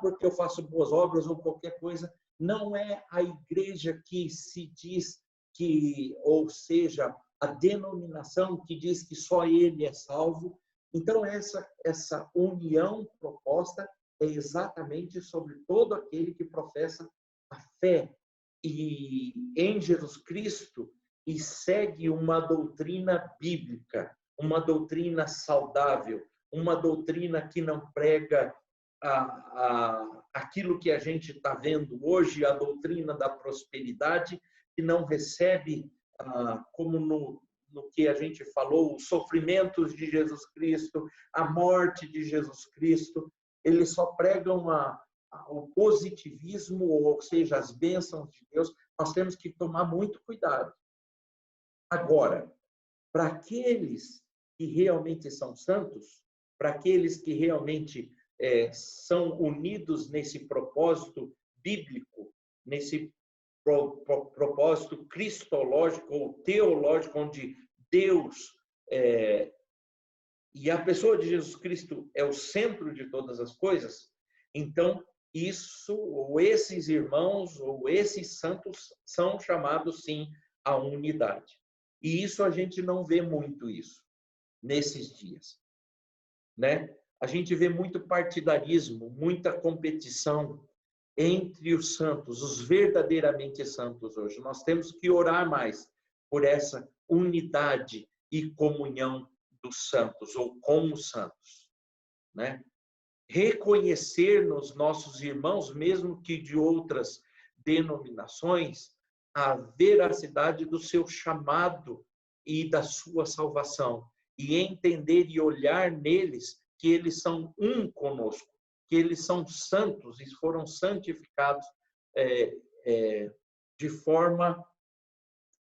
porque eu faço boas obras ou qualquer coisa. Não é a igreja que se diz que, ou seja, a denominação que diz que só ele é salvo. Então, essa união proposta é exatamente sobre todo aquele que professa a fé em Jesus Cristo e segue uma doutrina bíblica, uma doutrina saudável, uma doutrina que não prega aquilo que a gente está vendo hoje, a doutrina da prosperidade, que não recebe, como no que a gente falou, os sofrimentos de Jesus Cristo, a morte de Jesus Cristo. Eles só pregam o positivismo, ou seja, as bênçãos de Deus. Nós temos que tomar muito cuidado. Agora, para aqueles que realmente são santos, para aqueles que realmente são unidos nesse propósito bíblico, nesse propósito cristológico ou teológico, onde Deus e a pessoa de Jesus Cristo é o centro de todas as coisas, então isso, ou esses irmãos, ou esses santos são chamados, sim, à unidade. E isso a gente não vê muito isso nesses dias, né? A gente vê muito partidarismo, muita competição entre os santos, os verdadeiramente santos hoje. Nós temos que orar mais por essa unidade e comunhão dos santos, ou com os santos, né? Reconhecer nos nossos irmãos, mesmo que de outras denominações, a veracidade do seu chamado e da sua salvação, e entender e olhar neles que eles são um conosco, que eles são santos e foram santificados de forma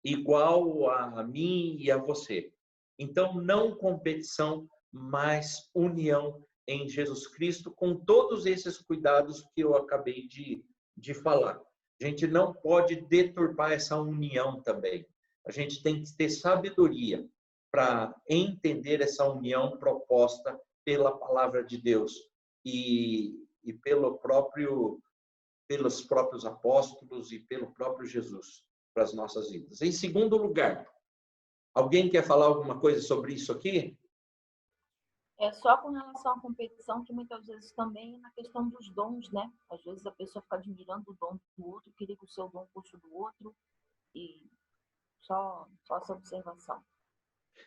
igual a mim e a você. Então, não competição, mas união em Jesus Cristo, com todos esses cuidados que eu acabei de falar. A gente não pode deturpar essa união também. A gente tem que ter sabedoria para entender essa união proposta pela palavra de Deus e pelos próprios apóstolos e pelo próprio Jesus para as nossas vidas. Em segundo lugar, alguém quer falar alguma coisa sobre isso aqui? É só com relação à competição, que muitas vezes também na questão dos dons, né? Às vezes a pessoa fica admirando o dom do outro, queria que o seu dom fosse do outro, e só essa observação.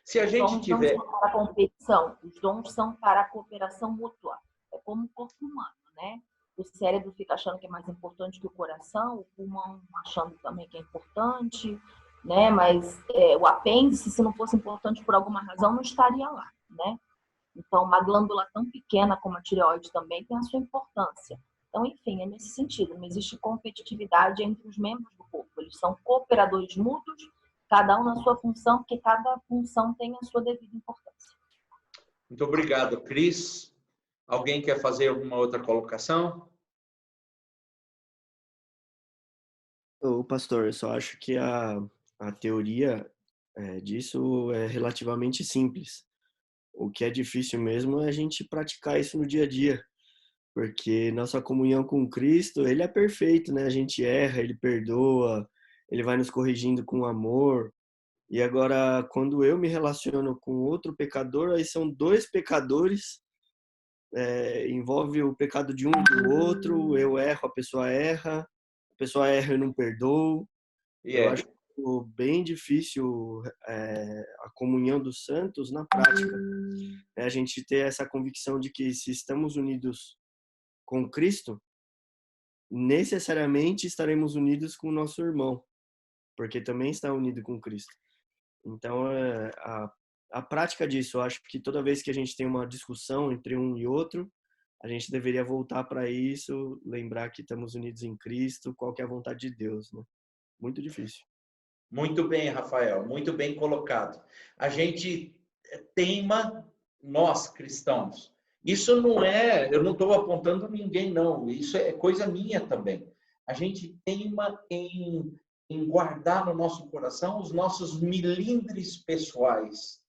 Se a gente tiver... Os dons não são para a competição, os dons são para a cooperação mútua. É como o corpo humano, né? O cérebro fica achando que é mais importante que o coração, o pulmão achando também que é importante, né? Mas o apêndice, se não fosse importante por alguma razão, não estaria lá, né? Então, uma glândula tão pequena como a tireoide também tem a sua importância. Então, enfim, é nesse sentido. Não existe competitividade entre os membros do corpo. Eles são cooperadores mútuos, cada um na sua função, porque cada função tem a sua devida importância. Muito obrigado, Cris. Alguém quer fazer alguma outra colocação? Ô, pastor, eu só acho que a teoria disso é relativamente simples. O que é difícil mesmo é a gente praticar isso no dia a dia, porque nossa comunhão com Cristo, Ele é perfeito, né? A gente erra, Ele perdoa, Ele vai nos corrigindo com amor. E agora, quando eu me relaciono com outro pecador, aí são dois pecadores, envolve o pecado de um e do outro, eu erro, a pessoa erra e eu não perdoo. Eu acho bem difícil a comunhão dos santos na prática. A gente ter essa convicção de que se estamos unidos com Cristo, necessariamente estaremos unidos com o nosso irmão, porque também está unido com Cristo. Então, a prática disso, eu acho que toda vez que a gente tem uma discussão entre um e outro, a gente deveria voltar para isso, lembrar que estamos unidos em Cristo, qual que é a vontade de Deus, né? Muito difícil. Muito bem, Rafael, muito bem colocado. A gente teima, nós cristãos. Isso não eu não estou apontando ninguém, não. Isso é coisa minha também. A gente teima em guardar no nosso coração os nossos milindres pessoais.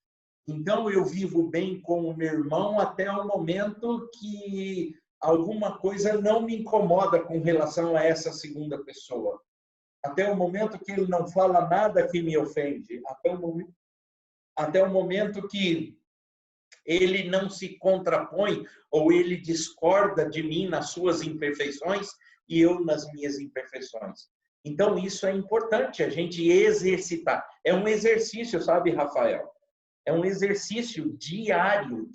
Então, eu vivo bem com o meu irmão até o momento que alguma coisa não me incomoda com relação a essa segunda pessoa. Até o momento que ele não fala nada que me ofende. Até o momento que ele não se contrapõe ou ele discorda de mim nas suas imperfeições e eu nas minhas imperfeições. Então, isso é importante, a gente exercitar. É um exercício, sabe, Rafael? É um exercício diário,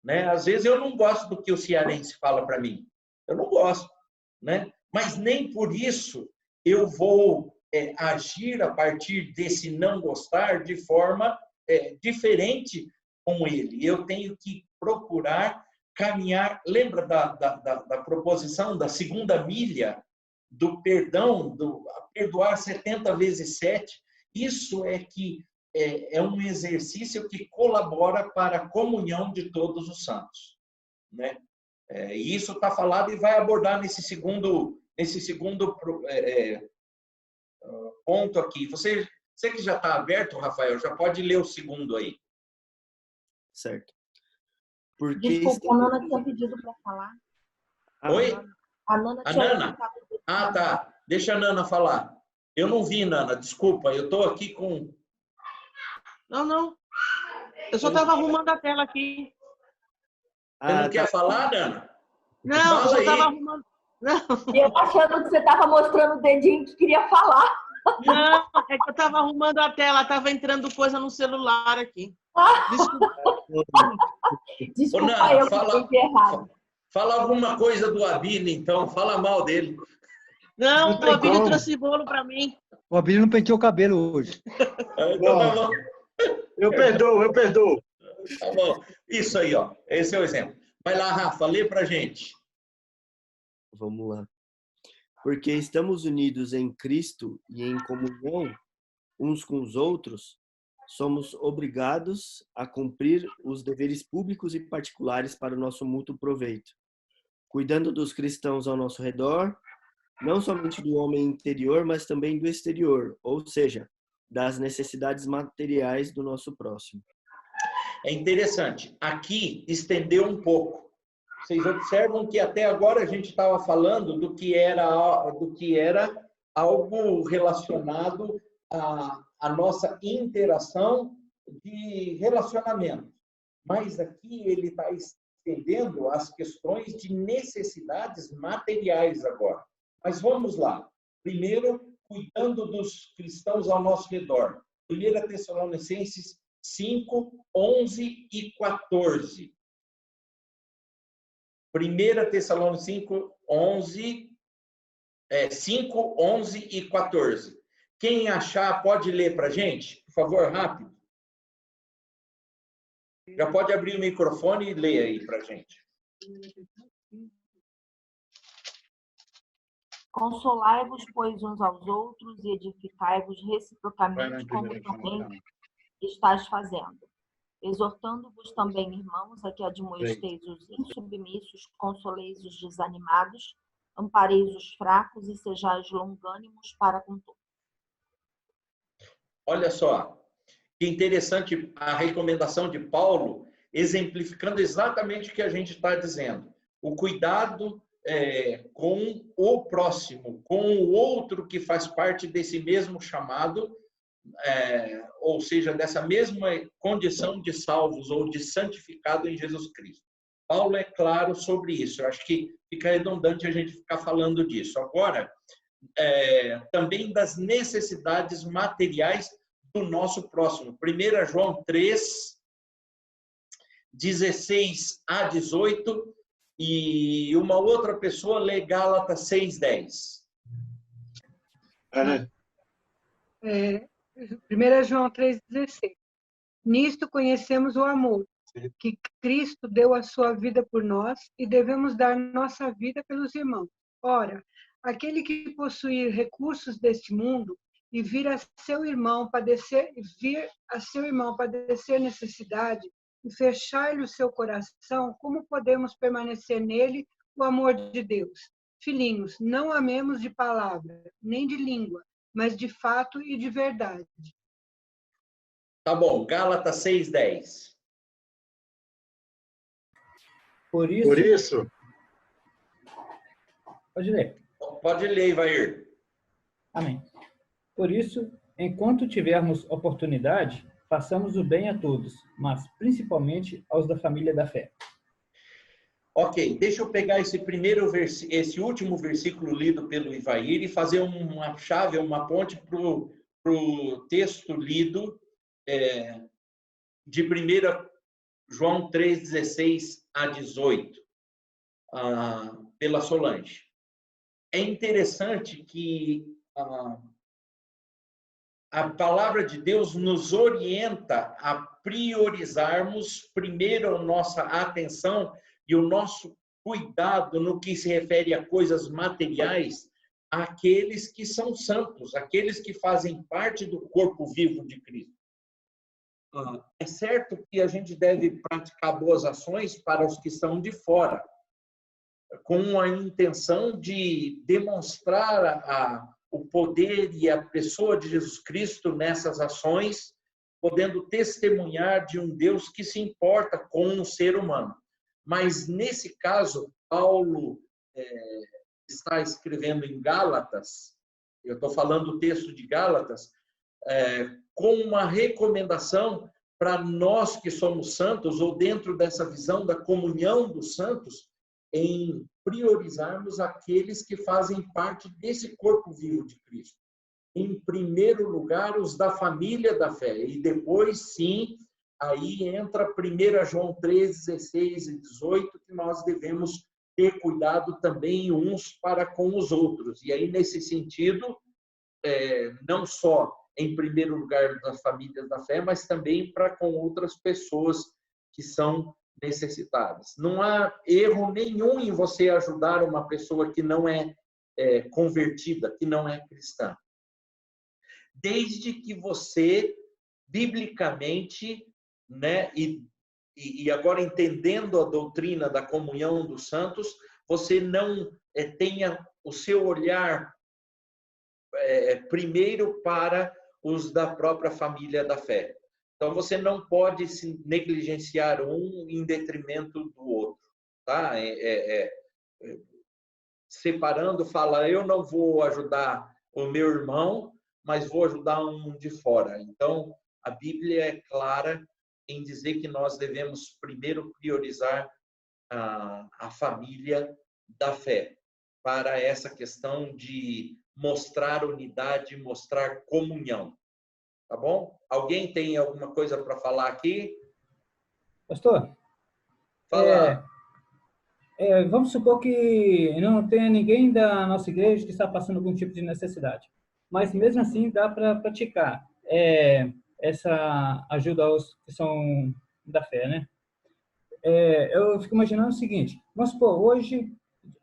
né? Às vezes eu não gosto do que o cearense fala para mim. Eu não gosto, né? Mas nem por isso eu vou agir a partir desse não gostar de forma diferente com ele. Eu tenho que procurar caminhar. Lembra da proposição da segunda milha, do perdão, perdoar 70 vezes 7? Isso é um exercício que colabora para a comunhão de todos os santos, né? E isso está falado e vai abordar nesse segundo ponto aqui. Você Você que já está aberto, Rafael, já pode ler o segundo aí. Certo. Porque Desculpa, a Nana tinha pedido para falar. Oi? A Nana A tinha Nana? pedido. Ah, tá. Deixa a Nana falar. Eu não vi, Nana, desculpa. Eu estou aqui com... Não. Eu só estava arrumando a tela aqui. Você não quer falar, Nana? Não, eu Fala só aí. estava arrumando. Não. Eu achando que você estava mostrando o dedinho que queria falar. Não, é que eu estava arrumando a tela, estava entrando coisa no celular aqui. Desculpa. Desculpa, Ô, Nana, eu que entendi errado. Fala alguma coisa do Abílio, então. Fala mal dele. Não, Não o tem Abílio como. trouxe bolo para mim. O Abílio não penteou o cabelo hoje. Então tá bom. Eu perdoo. Tá bom. Isso aí, ó. Esse é o exemplo. Vai lá, Rafa, lê pra gente. Vamos lá. Porque estamos unidos em Cristo e em comunhão uns com os outros, somos obrigados a cumprir os deveres públicos e particulares para o nosso mútuo proveito, cuidando dos cristãos ao nosso redor, não somente do homem interior, mas também do exterior, ou seja, das necessidades materiais do nosso próximo. É interessante. Aqui estendeu um pouco. Vocês observam que até agora a gente estava falando do que era algo relacionado à nossa interação de relacionamento. Mas aqui ele está estendendo as questões de necessidades materiais agora. Mas vamos lá. Primeiro, cuidando dos cristãos ao nosso redor. 1 Tessalonicenses 5, 11 e 14. 1 Tessalonicenses 5, 11 e 14. Quem achar, pode ler para a gente? Por favor, rápido. Já pode abrir o microfone e ler aí para a gente. Consolai-vos, pois, uns aos outros e edificai-vos reciprocamente, como também estáis fazendo. Exortando-vos também, irmãos, a que admoesteis os insubmissos, consoleis os desanimados, ampareis os fracos e sejais longânimos para com todos. Olha só, que interessante a recomendação de Paulo, exemplificando exatamente o que a gente está dizendo. O cuidado com o próximo, com o outro que faz parte desse mesmo chamado, ou seja, dessa mesma condição de salvos ou de santificado em Jesus Cristo. Paulo é claro sobre isso. Eu acho que fica redundante a gente ficar falando disso. Agora, também das necessidades materiais do nosso próximo. 1 João 3, 16 a 18, e uma outra pessoa lê Gálatas 6, 10. 1 João 3,16. Nisto conhecemos o amor, que Cristo deu a sua vida por nós e devemos dar nossa vida pelos irmãos. Ora, aquele que possuir recursos deste mundo e vir a seu irmão padecer necessidade e fechar-lhe o seu coração, como podemos permanecer nele o amor de Deus? Filhinhos, não amemos de palavra, nem de língua, mas de fato e de verdade. Tá bom, Gálatas 6, 10. Por isso. Pode ler. Pode ler, Ivair. Amém. Por isso, enquanto tivermos oportunidade, façamos o bem a todos, mas principalmente aos da família da fé. Ok, deixa eu pegar esse último versículo lido pelo Ivair e fazer uma chave, uma ponte para o texto lido de 1 João 3, 16 a 18, pela Solange. É interessante que a palavra de Deus nos orienta a priorizarmos primeiro a nossa atenção e o nosso cuidado no que se refere a coisas materiais, àqueles que são santos, aqueles que fazem parte do corpo vivo de Cristo. É certo que a gente deve praticar boas ações para os que estão de fora, com a intenção de demonstrar o poder e a pessoa de Jesus Cristo nessas ações, podendo testemunhar de um Deus que se importa com um ser humano. Mas, nesse caso, Paulo está escrevendo em Gálatas, eu estou falando o texto de Gálatas, com uma recomendação para nós que somos santos, ou dentro dessa visão da comunhão dos santos, em priorizarmos aqueles que fazem parte desse corpo vivo de Cristo. Em primeiro lugar, os da família da fé. E depois, sim, aí entra 1 João 3, 16 e 18, que nós devemos ter cuidado também uns para com os outros. E aí, nesse sentido, não só em primeiro lugar das famílias da fé, mas também para com outras pessoas que são necessitadas. Não há erro nenhum em você ajudar uma pessoa que não é convertida, que não é cristã. Desde que você, biblicamente, né, e agora entendendo a doutrina da comunhão dos santos, você não tenha o seu olhar primeiro para os da própria família da fé. Então, você não pode se negligenciar um em detrimento do outro. Tá? Separando, fala, eu não vou ajudar o meu irmão, mas vou ajudar um de fora. Então, a Bíblia é clara em dizer que nós devemos primeiro priorizar a família da fé, para essa questão de mostrar unidade, mostrar comunhão. Tá bom? Alguém tem alguma coisa para falar aqui? Pastor? Fala. Vamos supor que não tenha ninguém da nossa igreja que está passando algum tipo de necessidade. Mas, mesmo assim, dá para praticar essa ajuda aos que são da fé, né? Eu fico imaginando o seguinte, vamos supor, hoje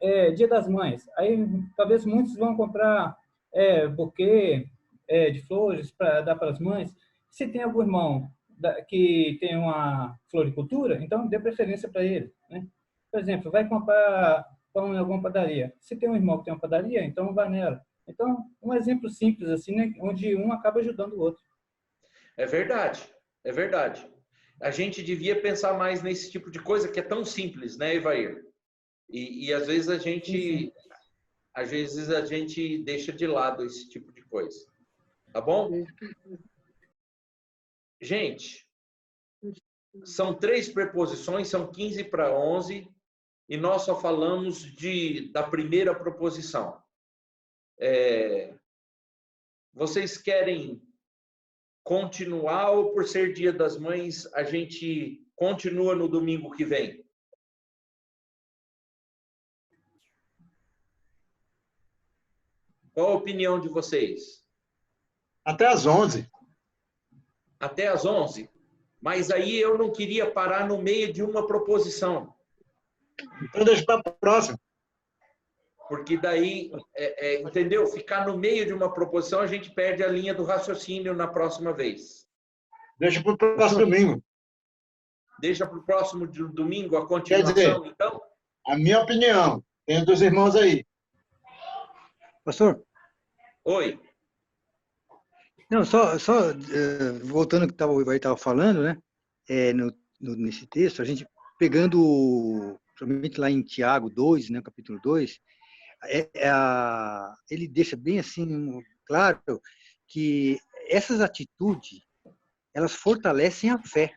é Dia das Mães, aí talvez muitos vão comprar buquê de flores para dar para as mães. Se tem algum irmão que tem uma floricultura, então dê preferência para ele, né? Por exemplo, vai comprar pão em alguma padaria. Se tem um irmão que tem uma padaria, então vai nela. Então, um exemplo simples assim, né, onde um acaba ajudando o outro. É verdade, é verdade. A gente devia pensar mais nesse tipo de coisa que é tão simples, né, Evair? E às vezes a gente deixa de lado esse tipo de coisa. Tá bom? Gente, são 3 preposições, são 15 para 11, e nós só falamos da primeira proposição. Vocês querem continuar ou, por ser Dia das Mães, a gente continua no domingo que vem? Qual a opinião de vocês? Até às 11. Até às 11? Mas aí eu não queria parar no meio de uma proposição. Então deixa para a próxima. Porque daí, entendeu? Ficar no meio de uma proposição, a gente perde a linha do raciocínio na próxima vez. Deixa para o próximo domingo. Deixa para o próximo domingo a continuação, quer dizer, então? A minha opinião. Tem 2 irmãos aí. Pastor? Oi. Não, só voltando ao que o Ivair estava falando, né? Nesse texto, a gente pegando, principalmente lá em Tiago 2, né, capítulo 2, ele deixa bem assim claro que essas atitudes, elas fortalecem a fé.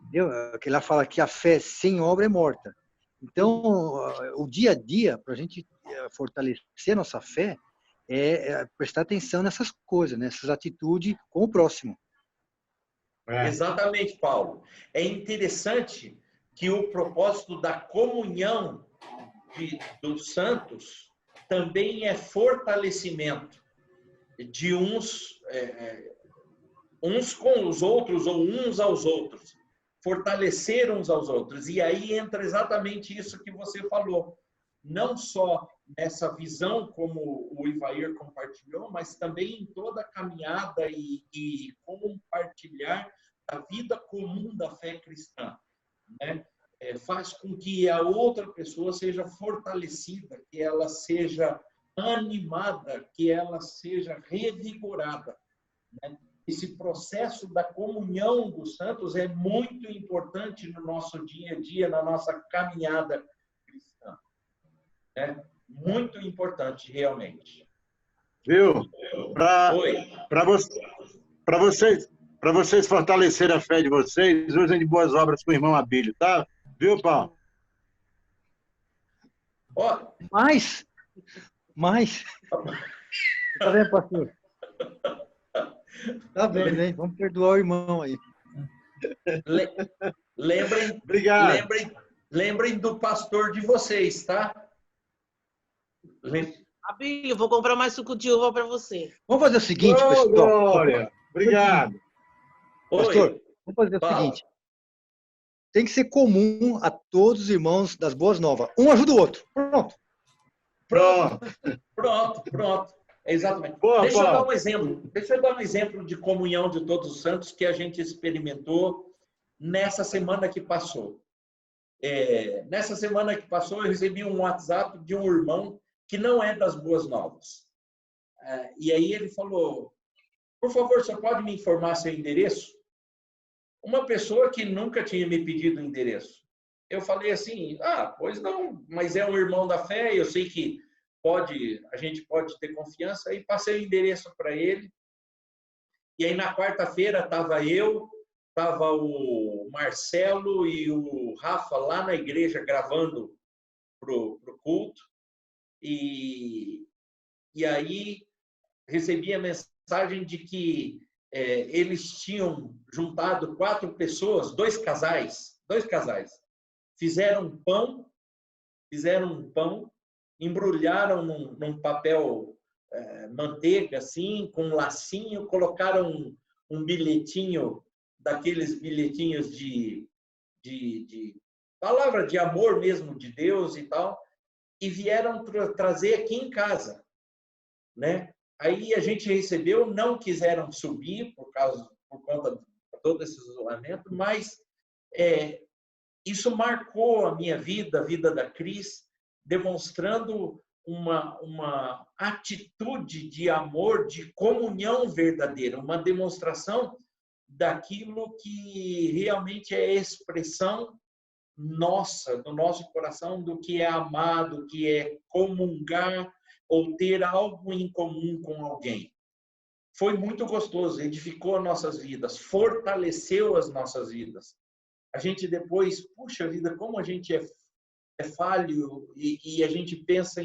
Entendeu? Que lá fala que a fé sem obra é morta. Então, o dia a dia, para a gente fortalecer a nossa fé, prestar atenção nessas coisas, nessas atitudes com o próximo. Exatamente, Paulo. É interessante que o propósito da comunhão dos santos também é fortalecimento de uns com os outros ou uns aos outros. Fortalecer uns aos outros. E aí entra exatamente isso que você falou. Não só nessa visão, como o Ivair compartilhou, mas também em toda a caminhada e compartilhar a vida comum da fé cristã, né? Faz com que a outra pessoa seja fortalecida, que ela seja animada, que ela seja revigorada, né? Esse processo da comunhão dos santos é muito importante no nosso dia a dia, na nossa caminhada cristã. É muito importante, realmente. Viu? Para vocês fortalecerem a fé de vocês, usem de boas obras com o irmão Abílio, tá? Viu, Paulo? Ó, Mas, tá vendo, pastor? Tá vendo, hein? Vamos perdoar o irmão aí. Lembrem, Obrigado. lembrem do pastor de vocês, tá? Abílio, vou comprar mais suco de uva para você. Vamos fazer o seguinte, Ô, pessoal. Glória! Obrigado. Pastor, Oi. vamos fazer o Fala. seguinte. Tem que ser comum a todos os irmãos das Boas Novas. Um ajuda o outro. Pronto. Pronto. Exatamente. Boa, Deixa eu Paulo. dar um exemplo. Deixa eu dar um exemplo de comunhão de todos os santos que a gente experimentou nessa semana que passou. Nessa semana que passou, eu recebi um WhatsApp de um irmão que não é das Boas Novas. E aí ele falou, por favor, você pode me informar seu endereço? Uma pessoa que nunca tinha me pedido o endereço. Eu falei assim, pois não, mas é um irmão da fé, eu sei que a gente pode ter confiança. Aí passei o endereço para ele. E aí na quarta-feira estava o Marcelo e o Rafa lá na igreja gravando pro culto. E aí recebi a mensagem de que eles tinham juntado 4 pessoas, 2 casais, fizeram um pão, embrulharam num papel manteiga, assim, com um lacinho, colocaram um bilhetinho, daqueles bilhetinhos de palavra de amor mesmo de Deus e tal, e vieram trazer aqui em casa, né? Aí a gente recebeu, não quiseram subir por conta de todo esse isolamento, mas isso marcou a minha vida, a vida da Cris, demonstrando uma atitude de amor, de comunhão verdadeira, uma demonstração daquilo que realmente é expressão nossa, do nosso coração, do que é amar, do que é comungar ou ter algo em comum com alguém. Foi muito gostoso, edificou as nossas vidas, fortaleceu as nossas vidas. A gente depois, puxa vida, como a gente é falho e a gente pensa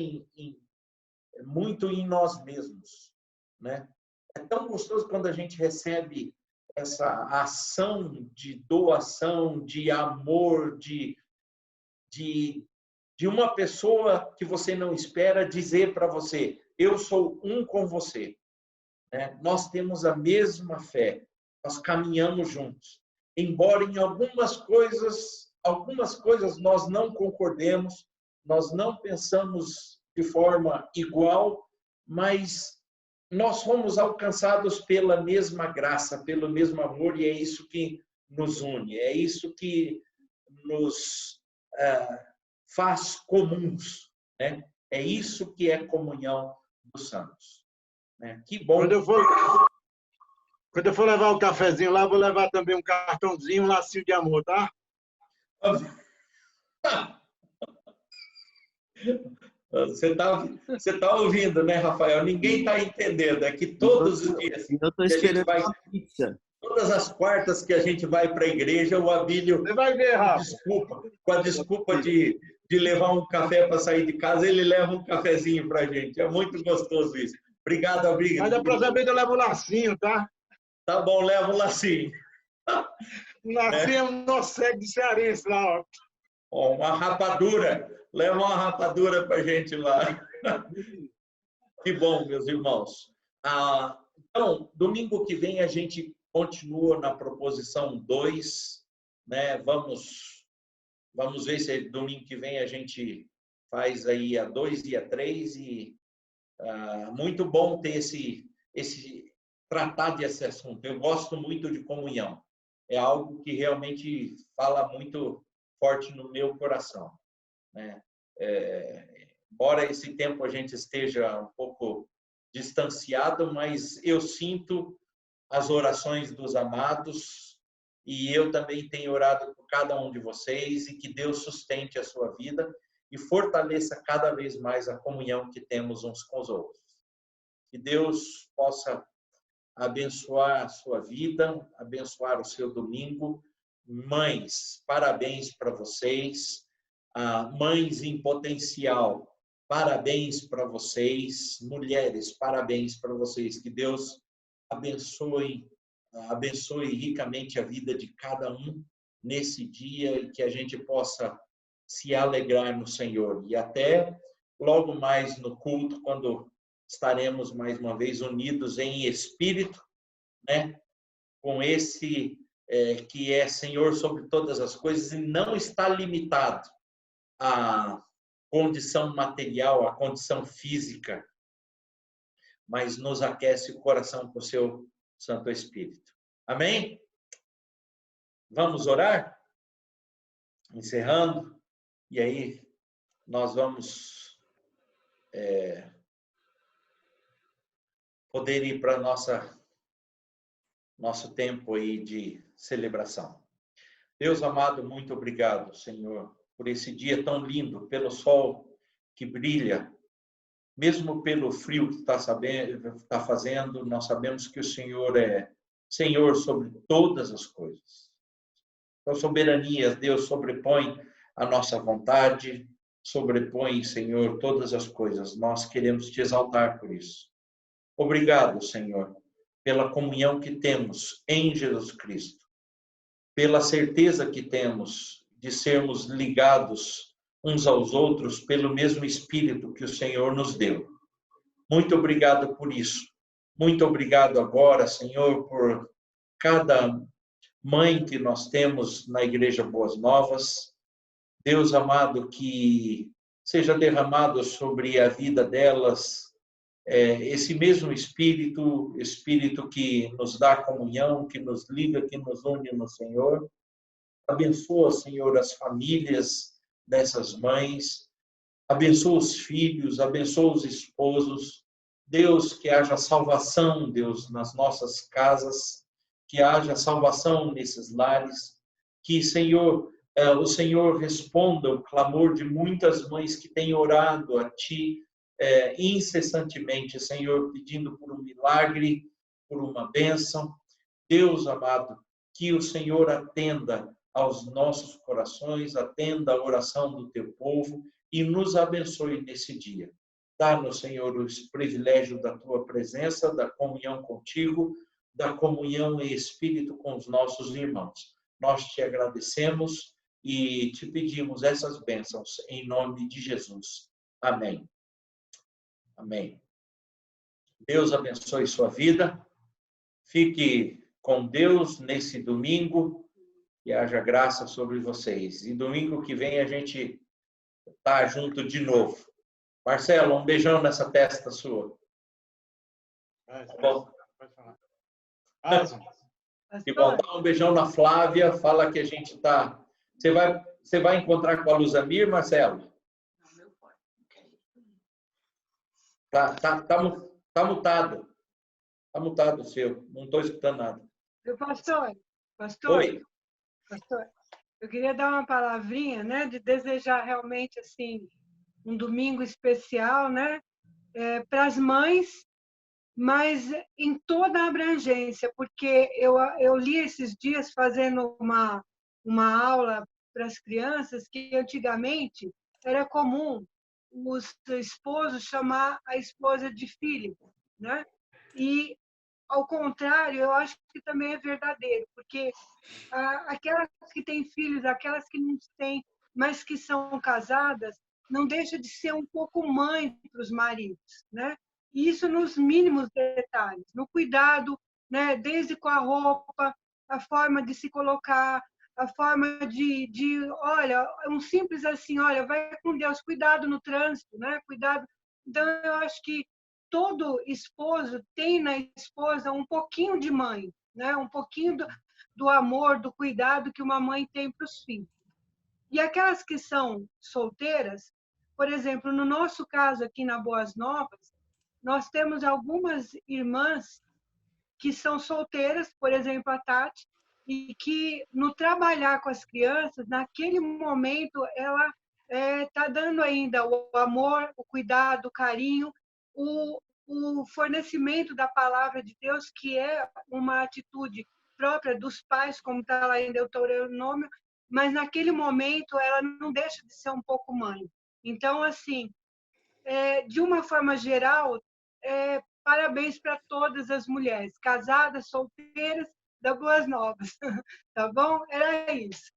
muito em nós mesmos, né? É tão gostoso quando a gente recebe essa ação de doação, de amor, de uma pessoa que você não espera dizer para você, eu sou um com você. Né? Nós temos a mesma fé, nós caminhamos juntos. Embora em algumas coisas nós não concordemos, nós não pensamos de forma igual, mas nós fomos alcançados pela mesma graça, pelo mesmo amor, e é isso que nos une, é isso que nos faz comuns, né? É isso que é comunhão dos santos. Né? Que bom. Quando eu for levar o cafezinho lá, vou levar também um cartãozinho, um lacinho de amor, tá? Você tá ouvindo, né, Rafael? Ninguém está entendendo. É que todos os dias eu tô esperando uma pizza. Todas as quartas que a gente vai para a igreja, o Abílio, você vai ver, Rafa, com a desculpa de levar um café para sair de casa, ele leva um cafezinho para a gente. É muito gostoso isso. Obrigado, Abílio. Mas da próxima vez eu levo o lacinho, tá? Tá bom, leva o lacinho. O lacinho é um nocego de cearense lá, ó. Uma rapadura. Leva uma rapadura para a gente lá. Que bom, meus irmãos. Então, domingo que vem a gente continua na proposição 2. Né? Vamos ver se domingo que vem a gente faz aí a 2 e a 3. E muito bom ter tratar desse assunto. Eu gosto muito de comunhão. É algo que realmente fala muito forte no meu coração. Né? embora esse tempo a gente esteja um pouco distanciado, mas eu sinto as orações dos amados e eu também tenho orado por cada um de vocês e que Deus sustente a sua vida e fortaleça cada vez mais a comunhão que temos uns com os outros. Que Deus possa abençoar a sua vida, abençoar o seu domingo. Mães, parabéns para vocês. Mães em potencial, parabéns para vocês. Mulheres, parabéns para vocês. Que Deus abençoe ricamente a vida de cada um nesse dia e que a gente possa se alegrar no Senhor. E até logo mais no culto, quando estaremos mais uma vez unidos em espírito, né? Com esse que é Senhor sobre todas as coisas e não está limitado à condição material, à condição física, mas nos aquece o coração com o seu Santo Espírito. Amém? Vamos orar? Encerrando. E aí nós vamos poder ir para nosso tempo aí de celebração. Deus amado, muito obrigado, Senhor, por esse dia tão lindo, pelo sol que brilha, mesmo pelo frio que está fazendo, nós sabemos que o Senhor é Senhor sobre todas as coisas. Então, soberania, Deus sobrepõe a nossa vontade, sobrepõe, Senhor, todas as coisas. Nós queremos te exaltar por isso. Obrigado, Senhor, pela comunhão que temos em Jesus Cristo, pela certeza que temos de sermos ligados uns aos outros pelo mesmo Espírito que o Senhor nos deu. Muito obrigado por isso. Muito obrigado agora, Senhor, por cada mãe que nós temos na Igreja Boas Novas. Deus amado, que seja derramado sobre a vida delas esse mesmo Espírito que nos dá comunhão, que nos liga, que nos une no Senhor. Abençoa, Senhor, as famílias dessas mães, abençoa os filhos, abençoa os esposos. Deus, que haja salvação, Deus, nas nossas casas, que haja salvação nesses lares, que, Senhor, o Senhor responda o clamor de muitas mães que têm orado a Ti incessantemente, Senhor, pedindo por um milagre, por uma bênção. Deus amado, que o Senhor atenda aos nossos corações, atenda a oração do Teu povo e nos abençoe nesse dia. Dá-nos, Senhor, o privilégio da Tua presença, da comunhão contigo, da comunhão em espírito com os nossos irmãos. Nós te agradecemos e te pedimos essas bênçãos em nome de Jesus. Amém. Amém. Deus abençoe sua vida. Fique com Deus nesse domingo e haja graça sobre vocês. E domingo que vem a gente está junto de novo. Marcelo, um beijão nessa testa sua. Tá bom? Que bom, dá um beijão na Flávia, fala que a gente está... Você vai encontrar com a Luzamir, Marcelo? Tá mutado. Tá mutado o seu. Não estou escutando nada. Pastor, Oi. Pastor, eu queria dar uma palavrinha, né, de desejar realmente assim um domingo especial, né, para as mães, mas em toda a abrangência, porque eu li esses dias fazendo uma aula para as crianças que antigamente era comum os esposos chamar a esposa de filho, né? E ao contrário, eu acho que também é verdadeiro, porque aquelas que têm filhos, aquelas que não têm, mas que são casadas, não deixa de ser um pouco mãe para os maridos, né? E isso nos mínimos detalhes, no cuidado, né? Desde com a roupa, a forma de se colocar, a forma olha, um simples assim, olha, vai com Deus, cuidado no trânsito, né? Cuidado. Então, eu acho que todo esposo tem na esposa um pouquinho de mãe, né? Um pouquinho do amor, do cuidado que uma mãe tem para os filhos. E aquelas que são solteiras, por exemplo, no nosso caso aqui na Boas Novas, nós temos algumas irmãs que são solteiras, por exemplo, a Tati, e que no trabalhar com as crianças, naquele momento, ela está dando ainda o amor, o cuidado, o carinho, o fornecimento da palavra de Deus, que é uma atitude própria dos pais, como está lá em Deuteronômio, mas naquele momento ela não deixa de ser um pouco mãe. Então, assim, de uma forma geral, parabéns para todas as mulheres, casadas, solteiras, da Boas Novas, tá bom? Era isso.